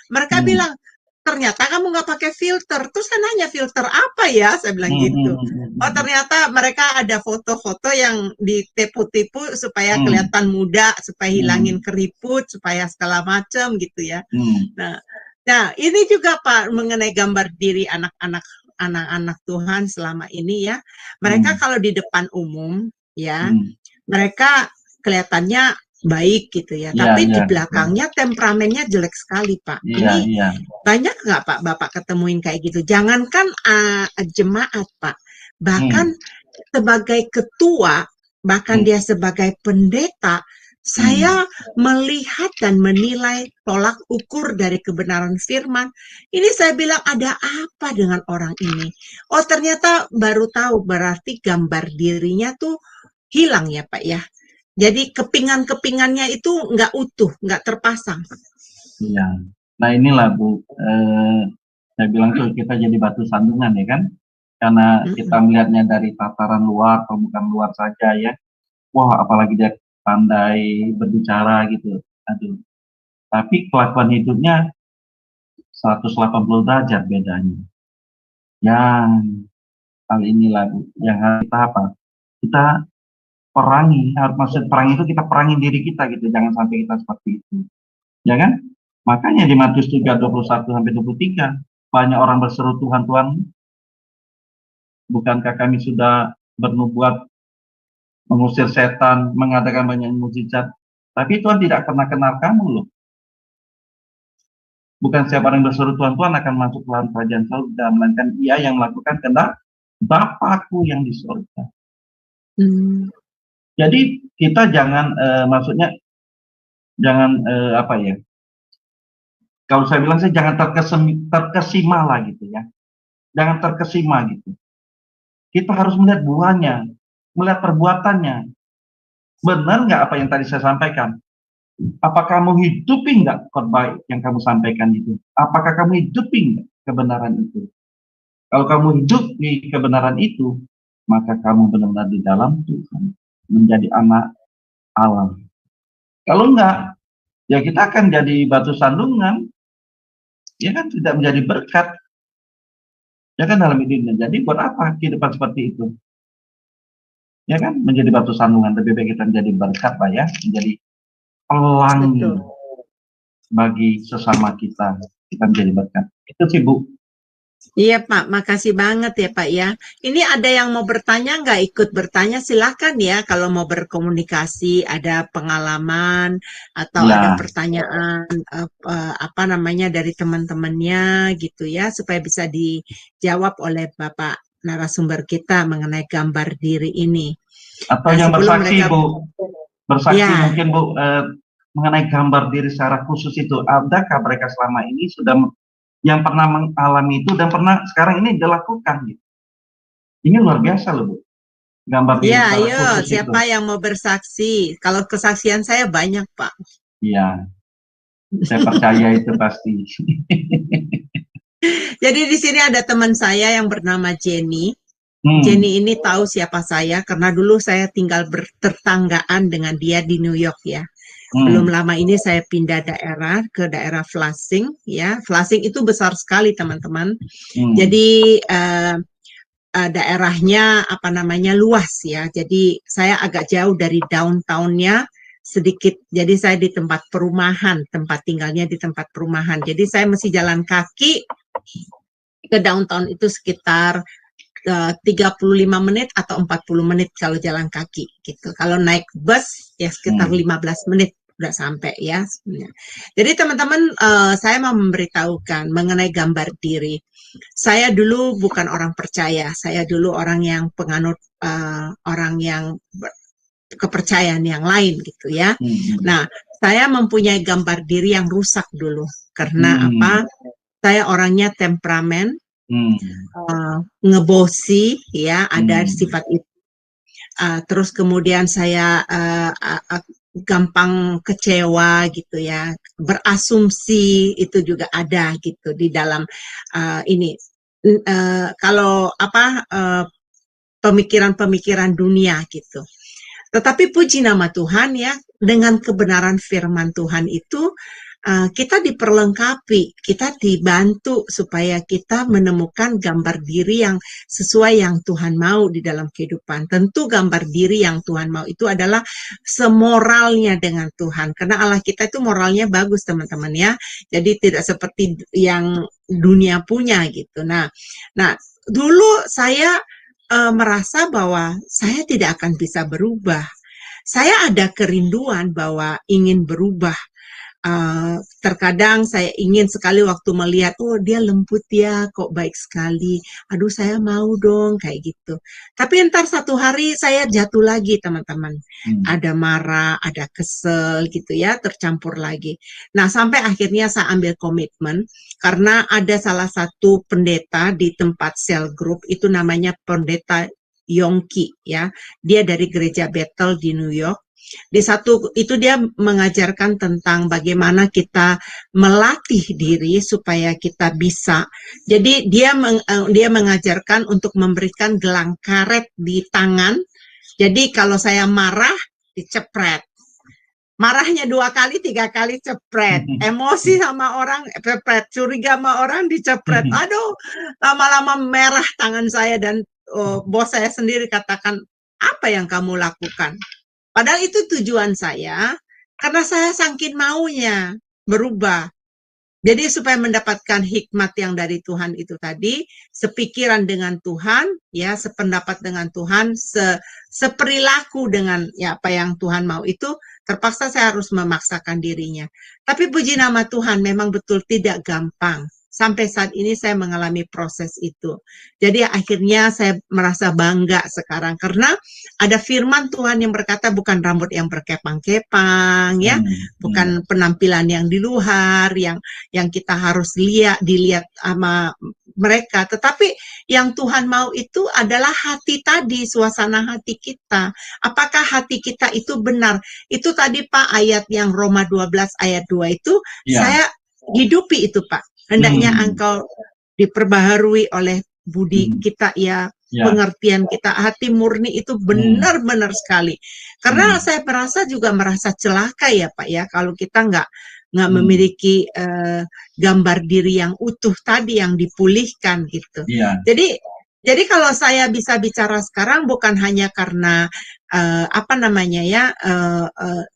mereka bilang, ternyata kamu nggak pakai filter. Terus saya nanya, filter apa ya? Saya bilang gitu. Oh, ternyata mereka ada foto-foto yang ditipu-tipu supaya kelihatan muda, supaya hilangin keriput, supaya segala macam gitu ya. Nah, ini juga Pak mengenai gambar diri anak-anak Tuhan selama ini ya. Mereka kalau di depan umum ya, mereka kelihatannya baik gitu ya, tapi di belakangnya temperamennya jelek sekali Pak. Ini banyak nggak Pak Bapak ketemuin kayak gitu? Jangankan jemaat Pak, bahkan sebagai ketua, bahkan dia sebagai pendeta, saya melihat dan menilai tolak ukur dari kebenaran firman. Ini saya bilang, ada apa dengan orang ini? Oh, ternyata baru tahu berarti gambar dirinya tuh hilang ya Pak ya. Jadi kepingan-kepingannya itu nggak utuh, nggak terpasang. Iya. Nah inilah Bu, saya bilang tuh kita jadi batu sandungan ya kan, karena kita melihatnya dari tataran luar, permukaan luar saja ya. Wah, apalagi dia pandai berbicara gitu. Aduh. Tapi kelakuan hidupnya 180 derajat bedanya. Yang hal inilah Bu, yang harus kita apa? Kita perangi, maksud perang itu kita perangi diri kita gitu, jangan sampai kita seperti itu. Ya kan? Makanya di Matius 3:21-23 banyak orang berseru, Tuhan, Tuhan, bukankah kami sudah bernubuat, mengusir setan, mengadakan banyak mukjizat, tapi Tuhan tidak pernah kenal kamu loh. Bukan siapa yang berseru Tuhan, Tuhan akan masuk ke dalam kerajaan surga, melainkan ia yang melakukan kehendak Bapakku yang di surga. Jadi kita jangan, maksudnya jangan apa ya? Kalau saya bilang sih jangan terkesima lah gitu ya. Jangan terkesima gitu. Kita harus melihat buahnya, melihat perbuatannya. Benar nggak apa yang tadi saya sampaikan? Apakah kamu hidupi nggak khotbah yang kamu sampaikan itu? Apakah kamu hidupi nggak kebenaran itu? Kalau kamu hidupi kebenaran itu, maka kamu benar-benar di dalam Tuhan, menjadi anak Allah. Kalau enggak, ya kita akan jadi batu sandungan, ya kan tidak menjadi berkat. Ya kan dalam hidupnya. Jadi buat apa kehidupan seperti itu? Ya kan menjadi batu sandungan, lebih baik kita menjadi berkat Pak ya, menjadi pelangi bagi sesama kita menjadi berkat. Itu sih Bu. Iya Pak, makasih banget ya Pak ya. Ini ada yang mau bertanya nggak? Ikut bertanya silakan ya. Kalau mau berkomunikasi, ada pengalaman atau ada pertanyaan apa namanya dari teman-temannya gitu ya, supaya bisa dijawab oleh Bapak narasumber kita mengenai gambar diri ini. Atau yang bersaksi Bu, bersaksi mungkin Bu mengenai gambar diri secara khusus itu, adakah mereka selama ini sudah yang pernah mengalami itu dan pernah sekarang ini dilakukan gitu. Ini luar biasa loh Bu. gambar diri Ya, secara ayo, khusus itu. siapa yang mau bersaksi? Kalau kesaksian saya banyak, Pak. Iya, saya percaya itu pasti. Jadi di sini ada teman saya yang bernama Jenny. Hmm, Jenny ini tahu siapa saya karena dulu saya tinggal bertetanggaan dengan dia di New York ya. Belum hmm, lama ini saya pindah daerah ke daerah Flushing ya. Flushing itu besar sekali teman-teman. hmm, Jadi daerahnya apa namanya luas ya. Jadi saya agak jauh dari downtown-nya sedikit. Jadi saya di tempat perumahan, tempat tinggalnya di tempat perumahan. Jadi saya mesti jalan kaki ke downtown itu sekitar 35 menit atau 40 menit kalau jalan kaki gitu. Kalau naik bus ya sekitar 15 menit udah sampai ya sebenarnya. Jadi teman-teman saya mau memberitahukan mengenai gambar diri. Saya dulu bukan orang percaya, saya dulu orang yang penganut orang yang kepercayaan yang lain gitu ya. Nah, saya mempunyai gambar diri yang rusak dulu karena apa? Saya orangnya temperamen, ngebosi ya, ada sifat itu. Terus kemudian saya gampang kecewa gitu ya, berasumsi itu juga ada gitu di dalam ini. Kalau apa pemikiran-pemikiran dunia gitu. Tetapi puji nama Tuhan ya, dengan kebenaran firman Tuhan itu kita diperlengkapi, kita dibantu supaya kita menemukan gambar diri yang sesuai yang Tuhan mau di dalam kehidupan. Tentu gambar diri yang Tuhan mau itu adalah semoralnya dengan Tuhan. Karena Allah kita itu moralnya bagus teman-teman ya. Jadi tidak seperti yang dunia punya gitu. Nah dulu saya merasa bahwa saya tidak akan bisa berubah. Saya ada kerinduan bahwa ingin berubah. Terkadang saya ingin sekali waktu melihat, oh dia lembut ya, kok baik sekali. Aduh saya mau dong kayak gitu. Tapi entar satu hari saya jatuh lagi teman-teman. Ada marah, ada kesel gitu ya, tercampur lagi. Nah sampai akhirnya saya ambil komitmen karena ada salah satu pendeta di tempat cell group itu namanya pendeta Yongki ya. Dia dari gereja Bethel di New York. Di satu itu dia mengajarkan tentang bagaimana kita melatih diri supaya kita bisa. Jadi dia mengajarkan untuk memberikan gelang karet di tangan. Jadi kalau saya marah dicepret. Marahnya 2 kali, 3 kali cepret. Emosi sama orang cepret, curiga sama orang dicepret. Aduh, lama-lama merah tangan saya dan bos saya sendiri katakan, apa yang kamu lakukan? Padahal itu tujuan saya, karena saya saking maunya berubah. Jadi supaya mendapatkan hikmat yang dari Tuhan itu tadi, sepikiran dengan Tuhan, ya, sependapat dengan Tuhan, seperilaku dengan ya apa yang Tuhan mau itu, terpaksa saya harus memaksakan dirinya. Tapi puji nama Tuhan memang betul tidak gampang. Sampai saat ini saya mengalami proses itu. Jadi akhirnya saya merasa bangga sekarang karena ada firman Tuhan yang berkata bukan rambut yang berkepang-kepang ya, bukan penampilan yang di luar yang kita harus dilihat sama mereka, tetapi yang Tuhan mau itu adalah hati tadi, suasana hati kita. Apakah hati kita itu benar? Itu tadi Pak ayat yang Roma 12 ayat 2 itu saya hidupi itu Pak. Hendaknya engkau diperbaharui oleh budi kita ya, pengertian kita, hati murni itu benar-benar sekali. Karena saya merasa celaka ya Pak ya, kalau kita nggak memiliki gambar diri yang utuh tadi yang dipulihkan gitu. Jadi kalau saya bisa bicara sekarang bukan hanya karena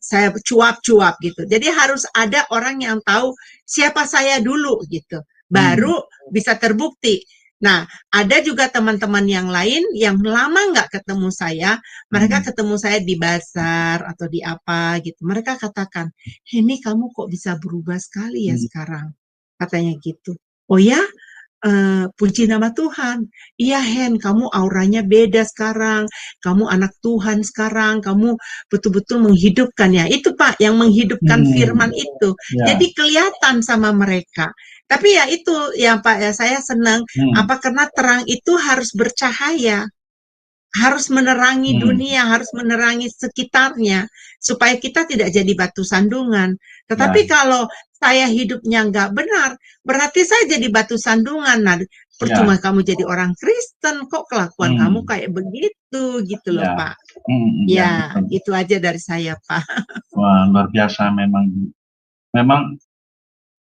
saya cuap-cuap gitu. Jadi harus ada orang yang tahu siapa saya dulu gitu, baru bisa terbukti. Nah, ada juga teman-teman yang lain yang lama nggak ketemu saya, mereka ketemu saya di bazar atau di apa gitu. Mereka katakan, Henny kamu kok bisa berubah sekali ya sekarang, katanya gitu. Oh ya? Puji nama Tuhan. Iya Hen, kamu auranya beda sekarang. Kamu anak Tuhan sekarang. Kamu betul-betul menghidupkan ya. Itu Pak, yang menghidupkan firman itu. Jadi kelihatan sama mereka. Tapi ya itu ya Pak, ya saya senang. Karena terang itu harus bercahaya. harus menerangi Hmm. dunia, harus menerangi sekitarnya, supaya kita tidak jadi batu sandungan. Tetapi kalau saya hidupnya nggak benar, berarti saya jadi batu sandungan. Nah, percuma kamu jadi orang Kristen, kok kelakuan kamu kayak begitu, gitu loh, Ya. Pak. Ya, Ya, betul. itu aja dari saya, Pak. Wah, luar biasa memang. Memang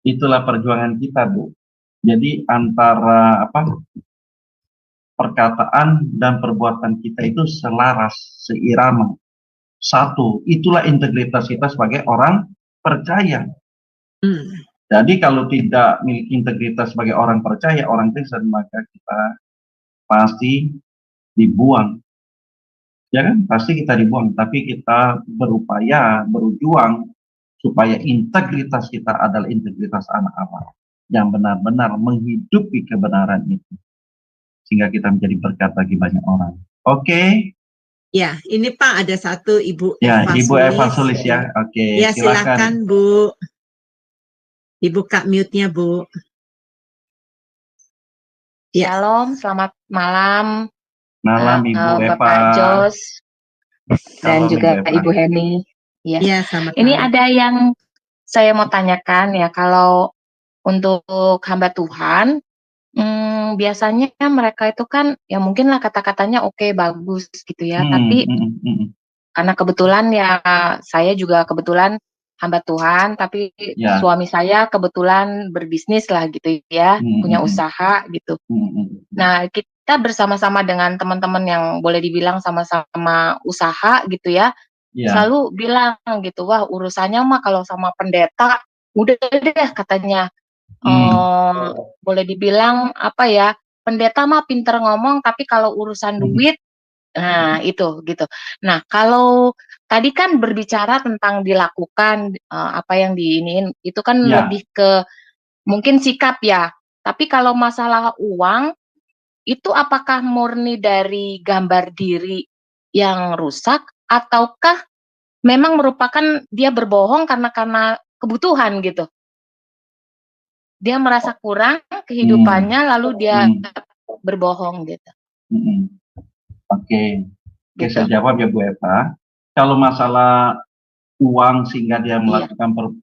itulah perjuangan kita, Bu. Jadi antara perkataan dan perbuatan kita itu selaras, seirama, satu. Itulah integritas kita sebagai orang percaya. Jadi kalau tidak memiliki integritas sebagai orang percaya, orang Kristen, maka kita pasti dibuang. Ya kan? Pasti kita dibuang. Tapi kita berupaya, berjuang supaya integritas kita adalah integritas anak Allah yang benar-benar menghidupi kebenaran itu, sehingga kita menjadi berkat bagi banyak orang. Oke. Ya, ini Pak ada satu Ibu Ya, Eva Ibu Sulis. Eva Sulis ya. Oke, Ya, silakan Bu. Dibuka mute-nya, Bu. Ya. Shalom, selamat malam. Malam Ibu Eva. Bapak Jos dan juga Ibu Heni. Ya. Ya, selamat Ini malam. ada yang saya mau tanyakan ya, kalau untuk hamba Tuhan, biasanya mereka itu kan ya mungkin lah kata-katanya oke, bagus gitu ya, tapi karena kebetulan ya saya juga kebetulan hamba Tuhan, tapi suami saya kebetulan berbisnis lah gitu ya, punya usaha gitu. Nah, kita bersama-sama dengan teman-teman yang boleh dibilang sama-sama usaha gitu ya, selalu bilang gitu, wah urusannya mah kalau sama pendeta udah deh katanya. Boleh dibilang apa ya, pendeta mah pinter ngomong, tapi kalau urusan duit, nah itu gitu. Nah, kalau tadi kan berbicara tentang dilakukan apa yang diiniin, itu kan lebih ke mungkin sikap ya. Tapi kalau masalah uang, itu apakah murni dari gambar diri yang rusak, ataukah memang merupakan dia berbohong karena kebutuhan gitu? Dia merasa kurang kehidupannya, lalu dia berbohong gitu. Oke, saya jawab ya Bu Eva. Kalau masalah uang sehingga dia melakukan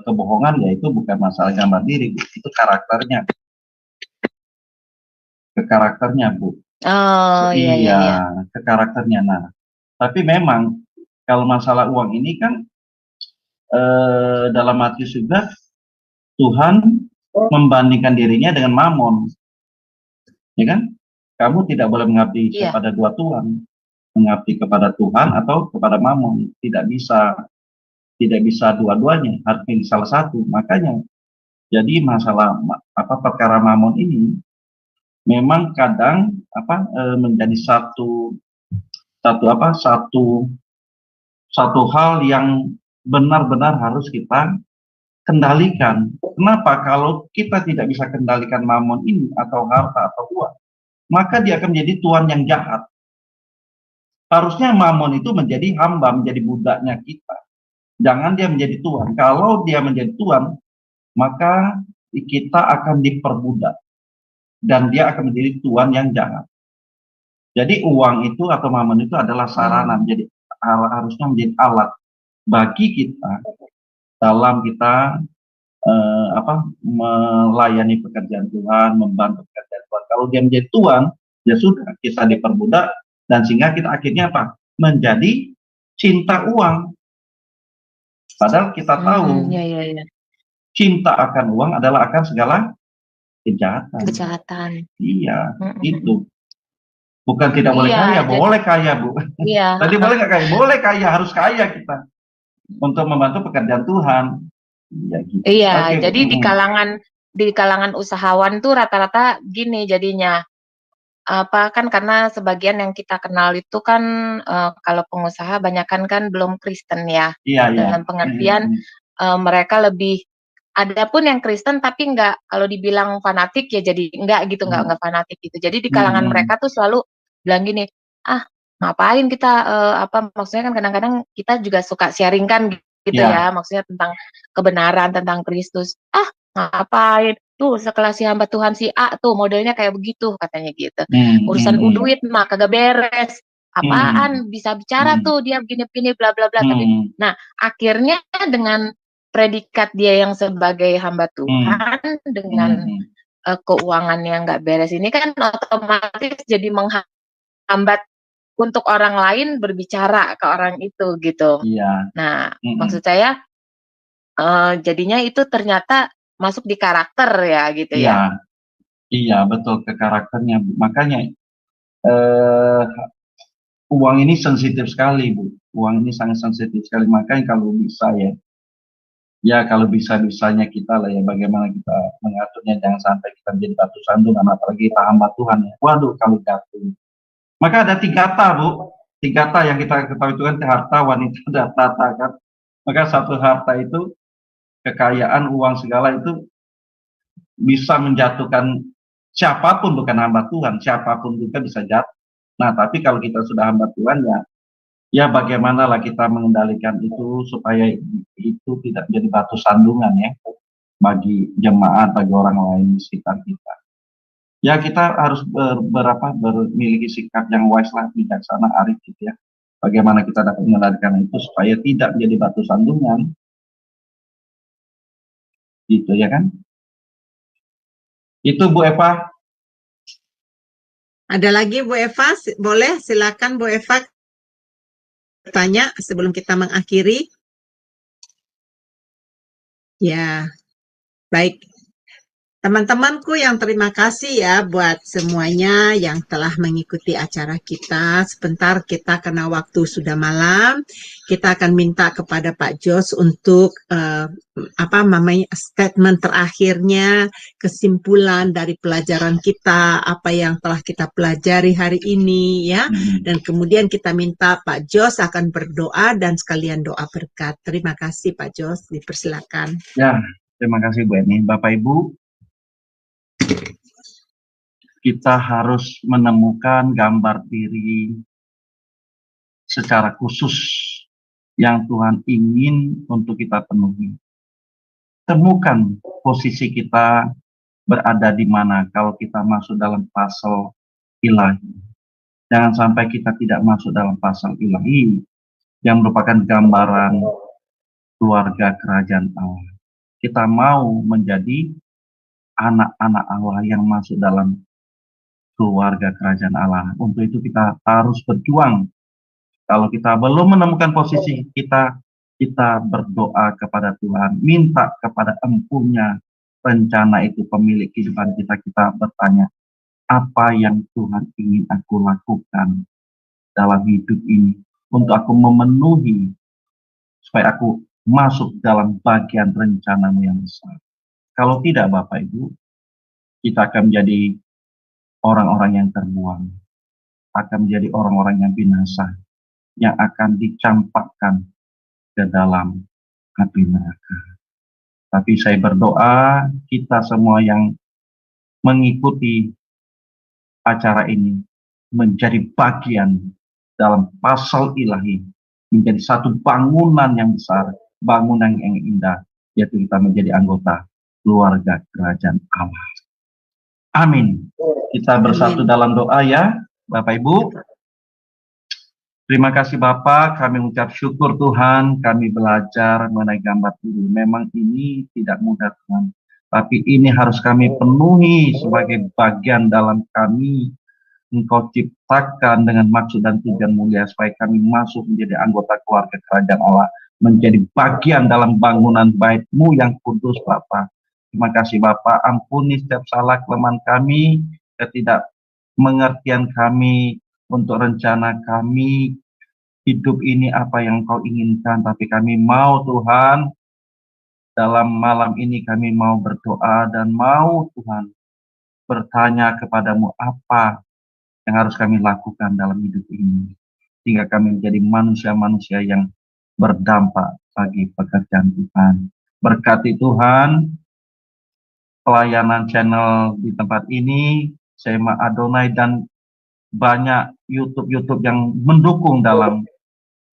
kebohongan, ya itu bukan masalah gambar diri, Bu. Itu karakternya. Ke karakternya, Bu. Oh iya. Ke karakternya. Nah, tapi memang kalau masalah uang ini kan dalam Matius juga Tuhan membandingkan dirinya dengan Mamon, ya kan? Kamu tidak boleh mengabdi kepada dua Tuhan, mengabdi kepada Tuhan atau kepada Mamon, tidak bisa dua-duanya, harus pilih salah satu. Makanya jadi masalah perkara Mamon ini memang kadang menjadi satu hal yang benar-benar harus kita kendalikan. Kenapa? Kalau kita tidak bisa kendalikan mamon ini atau harta atau uang, maka dia akan menjadi tuan yang jahat. Harusnya mamon itu menjadi hamba, menjadi budaknya kita. Jangan dia menjadi tuan. Kalau dia menjadi tuan, maka kita akan diperbudak. Dan dia akan menjadi tuan yang jahat. Jadi uang itu atau mamon itu adalah sarana, harusnya menjadi alat bagi kita dalam kita melayani pekerjaan Tuhan, membantu pekerjaan Tuhan. Kalau dia menjadi tuan, ya sudah, kita diperbudak, dan sehingga kita akhirnya menjadi cinta uang. Padahal kita tahu cinta akan uang adalah akan segala kejahatan. Iya, itu. Bukan tidak boleh kaya, boleh kaya, Bu. Iya. Tadi boleh nggak kaya? Boleh kaya, harus kaya kita untuk membantu pekerjaan Tuhan. Ya, gitu. Iya, jadi di kalangan usahawan tuh rata-rata gini jadinya. Kan karena sebagian yang kita kenal itu kan kalau pengusaha banyakan kan belum Kristen ya. Dalam pengertian mereka lebih, ada pun yang Kristen tapi nggak, kalau dibilang fanatik ya jadi enggak gitu, nggak fanatik gitu. Jadi di kalangan mereka tuh selalu bilang gini, ngapain kita maksudnya kan kadang-kadang kita juga suka sharing kan gitu ya, maksudnya tentang kebenaran, tentang Kristus. Ngapain tuh sekelas si hamba Tuhan si A tuh modelnya kayak begitu katanya gitu. Urusan hmm, duit mah kagak beres. Apaan bisa bicara tuh dia begini-begini bla bla bla katanya. Nah, akhirnya dengan predikat dia yang sebagai hamba Tuhan dengan keuangan yang nggak beres ini kan otomatis jadi menghambat untuk orang lain berbicara ke orang itu gitu. Iya. Nah, maksud saya jadinya itu ternyata masuk di karakter ya gitu Iya, ya. iya betul ke karakternya. Makanya uang ini sensitif sekali, Bu. Uang ini sangat sensitif sekali. Makanya kalau bisa ya kalau bisa-bisanya kita lah ya bagaimana kita mengaturnya jangan sampai kita menjadi batu sandungan apalagi kita hamba Tuhan ya. Waduh kalau jatuh. Maka ada 3 ta, Bu. 3 ta yang kita ketahui itu kan harta, wanita, dan tata kan. Maka satu harta itu kekayaan, uang segala itu bisa menjatuhkan siapapun, bukan hamba Tuhan, siapapun juga bisa jatuh. Nah, tapi kalau kita sudah hamba Tuhan ya bagaimanalah kita mengendalikan itu supaya itu tidak menjadi batu sandungan ya bagi jemaat, bagi orang lain di sekitar kita. Ya kita harus memiliki sikap yang wise lah, bijaksana, arif gitu ya. Bagaimana kita dapat mengendalikan itu supaya tidak menjadi batu sandungan, gitu ya kan? Itu Bu Eva. Ada lagi Bu Eva? Boleh, silakan Bu Eva bertanya sebelum kita mengakhiri. Ya, baik. Teman-temanku yang terima kasih ya buat semuanya yang telah mengikuti acara kita. Sebentar kita karena waktu sudah malam, kita akan minta kepada Pak Jos untuk statement terakhirnya, kesimpulan dari pelajaran kita, apa yang telah kita pelajari hari ini ya. Dan kemudian kita minta Pak Jos akan berdoa dan sekalian doa berkat. Terima kasih Pak Jos, dipersilakan. Ya, terima kasih Bu Eni. Bapak Ibu, kita harus menemukan gambar diri secara khusus yang Tuhan ingin untuk kita penuhi. Temukan posisi kita berada di mana kalau kita masuk dalam pasal ilahi. Jangan sampai kita tidak masuk dalam pasal ilahi yang merupakan gambaran keluarga kerajaan Allah. Kita mau menjadi anak-anak Allah yang masuk dalam keluarga kerajaan Allah. Untuk itu kita harus berjuang. Kalau kita belum menemukan posisi kita, kita berdoa kepada Tuhan, minta kepada Empunya rencana itu pemilik kehidupan kita. Kita bertanya, apa yang Tuhan ingin aku lakukan dalam hidup ini untuk aku memenuhi supaya aku masuk dalam bagian rencana-Mu yang besar. Kalau tidak Bapak Ibu, kita akan menjadi orang-orang yang terbuang, akan menjadi orang-orang yang binasa, yang akan dicampakkan ke dalam api neraka. Tapi saya berdoa kita semua yang mengikuti acara ini menjadi bagian dalam pasal ilahi, menjadi satu bangunan yang besar, bangunan yang indah, yaitu kita menjadi anggota keluarga kerajaan Allah. Amin. Kita bersatu dalam doa ya, Bapak Ibu. Terima kasih Bapak, kami mengucap syukur Tuhan, kami belajar mengenai gambar diri. Memang ini tidak mudah Tuhan, tapi ini harus kami penuhi sebagai bagian dalam kami. Engkau ciptakan dengan maksud dan tujuan mulia supaya kami masuk menjadi anggota keluarga kerajaan Allah, menjadi bagian dalam bangunan bait-Mu yang kudus Bapak. Terima kasih Bapak, ampuni setiap salah kelemahan kami, ketidakmengertian kami untuk rencana kami hidup ini apa yang Kau inginkan, tapi kami mau Tuhan, dalam malam ini kami mau berdoa dan mau Tuhan bertanya kepadamu apa yang harus kami lakukan dalam hidup ini, sehingga kami menjadi manusia-manusia yang berdampak bagi pekerjaan Tuhan. Berkati Tuhan pelayanan channel di tempat ini, Sema Adonai dan banyak YouTube yang mendukung dalam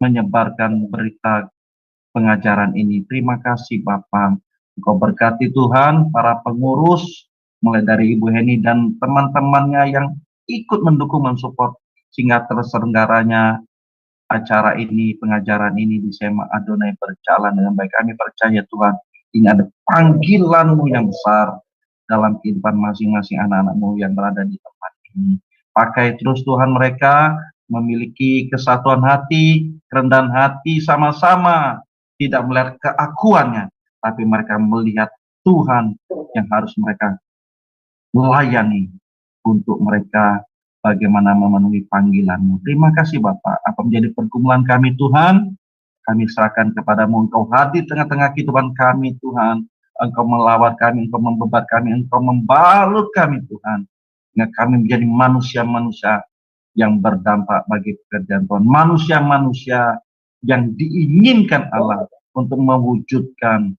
menyebarkan berita pengajaran ini. Terima kasih Bapak. Engkau berkati Tuhan para pengurus, mulai dari Ibu Heni dan teman-temannya yang ikut mendukung, mensupport, sehingga terselenggaranya acara ini, pengajaran ini di Sema Adonai berjalan dengan baik. Kami percaya Tuhan, ini ada panggilan-Mu yang besar dalam kehidupan masing-masing anak-anak-Mu yang berada di tempat ini. Pakai terus Tuhan mereka memiliki kesatuan hati, kerendahan hati sama-sama, tidak melihat keakuannya, tapi mereka melihat Tuhan yang harus mereka melayani untuk mereka bagaimana memenuhi panggilan-Mu. Terima kasih Bapak. Apa menjadi pergumulan kami Tuhan, kami serahkan kepadamu. Engkau hadir tengah-tengah kehidupan kami Tuhan. Engkau melawat kami, Engkau membebat kami, Engkau membalut kami Tuhan. Sehingga kami menjadi manusia-manusia yang berdampak bagi pekerjaan Tuhan. Manusia-manusia yang diinginkan Allah untuk mewujudkan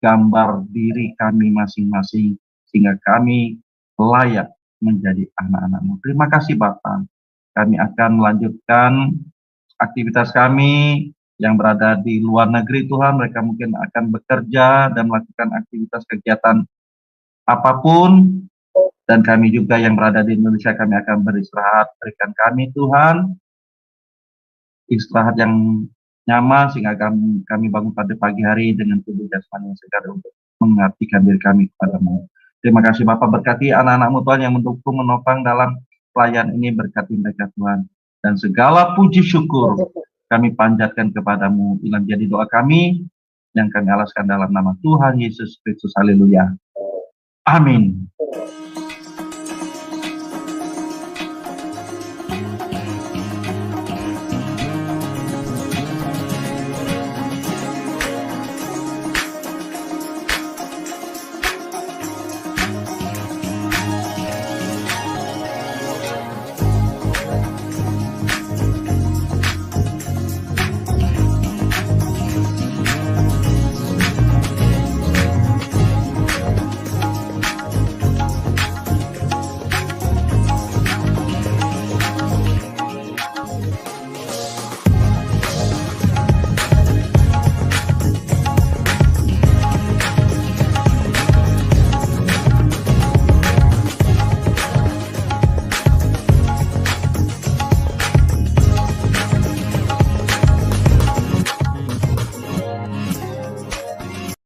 gambar diri kami masing-masing, sehingga kami layak menjadi anak-anak-Mu. Terima kasih Bapak. Kami akan melanjutkan aktivitas kami yang berada di luar negeri Tuhan. Mereka mungkin akan bekerja dan melakukan aktivitas kegiatan apapun. Dan kami juga yang berada di Indonesia, kami akan beristirahat. Berikan kami Tuhan istirahat yang nyaman, sehingga kami bangun pada pagi hari dengan tubuh jasmani yang segar untuk mengabdikan diri kami kepada-Mu. Terima kasih Bapak, berkati anak-anak-Mu Tuhan yang mendukung, menopang dalam pelayan ini, berkati mereka Tuhan. Dan segala puji syukur kami panjatkan kepada-Mu. Inilah jadi doa kami yang kami alaskan dalam nama Tuhan Yesus Kristus. Haleluya. Amin.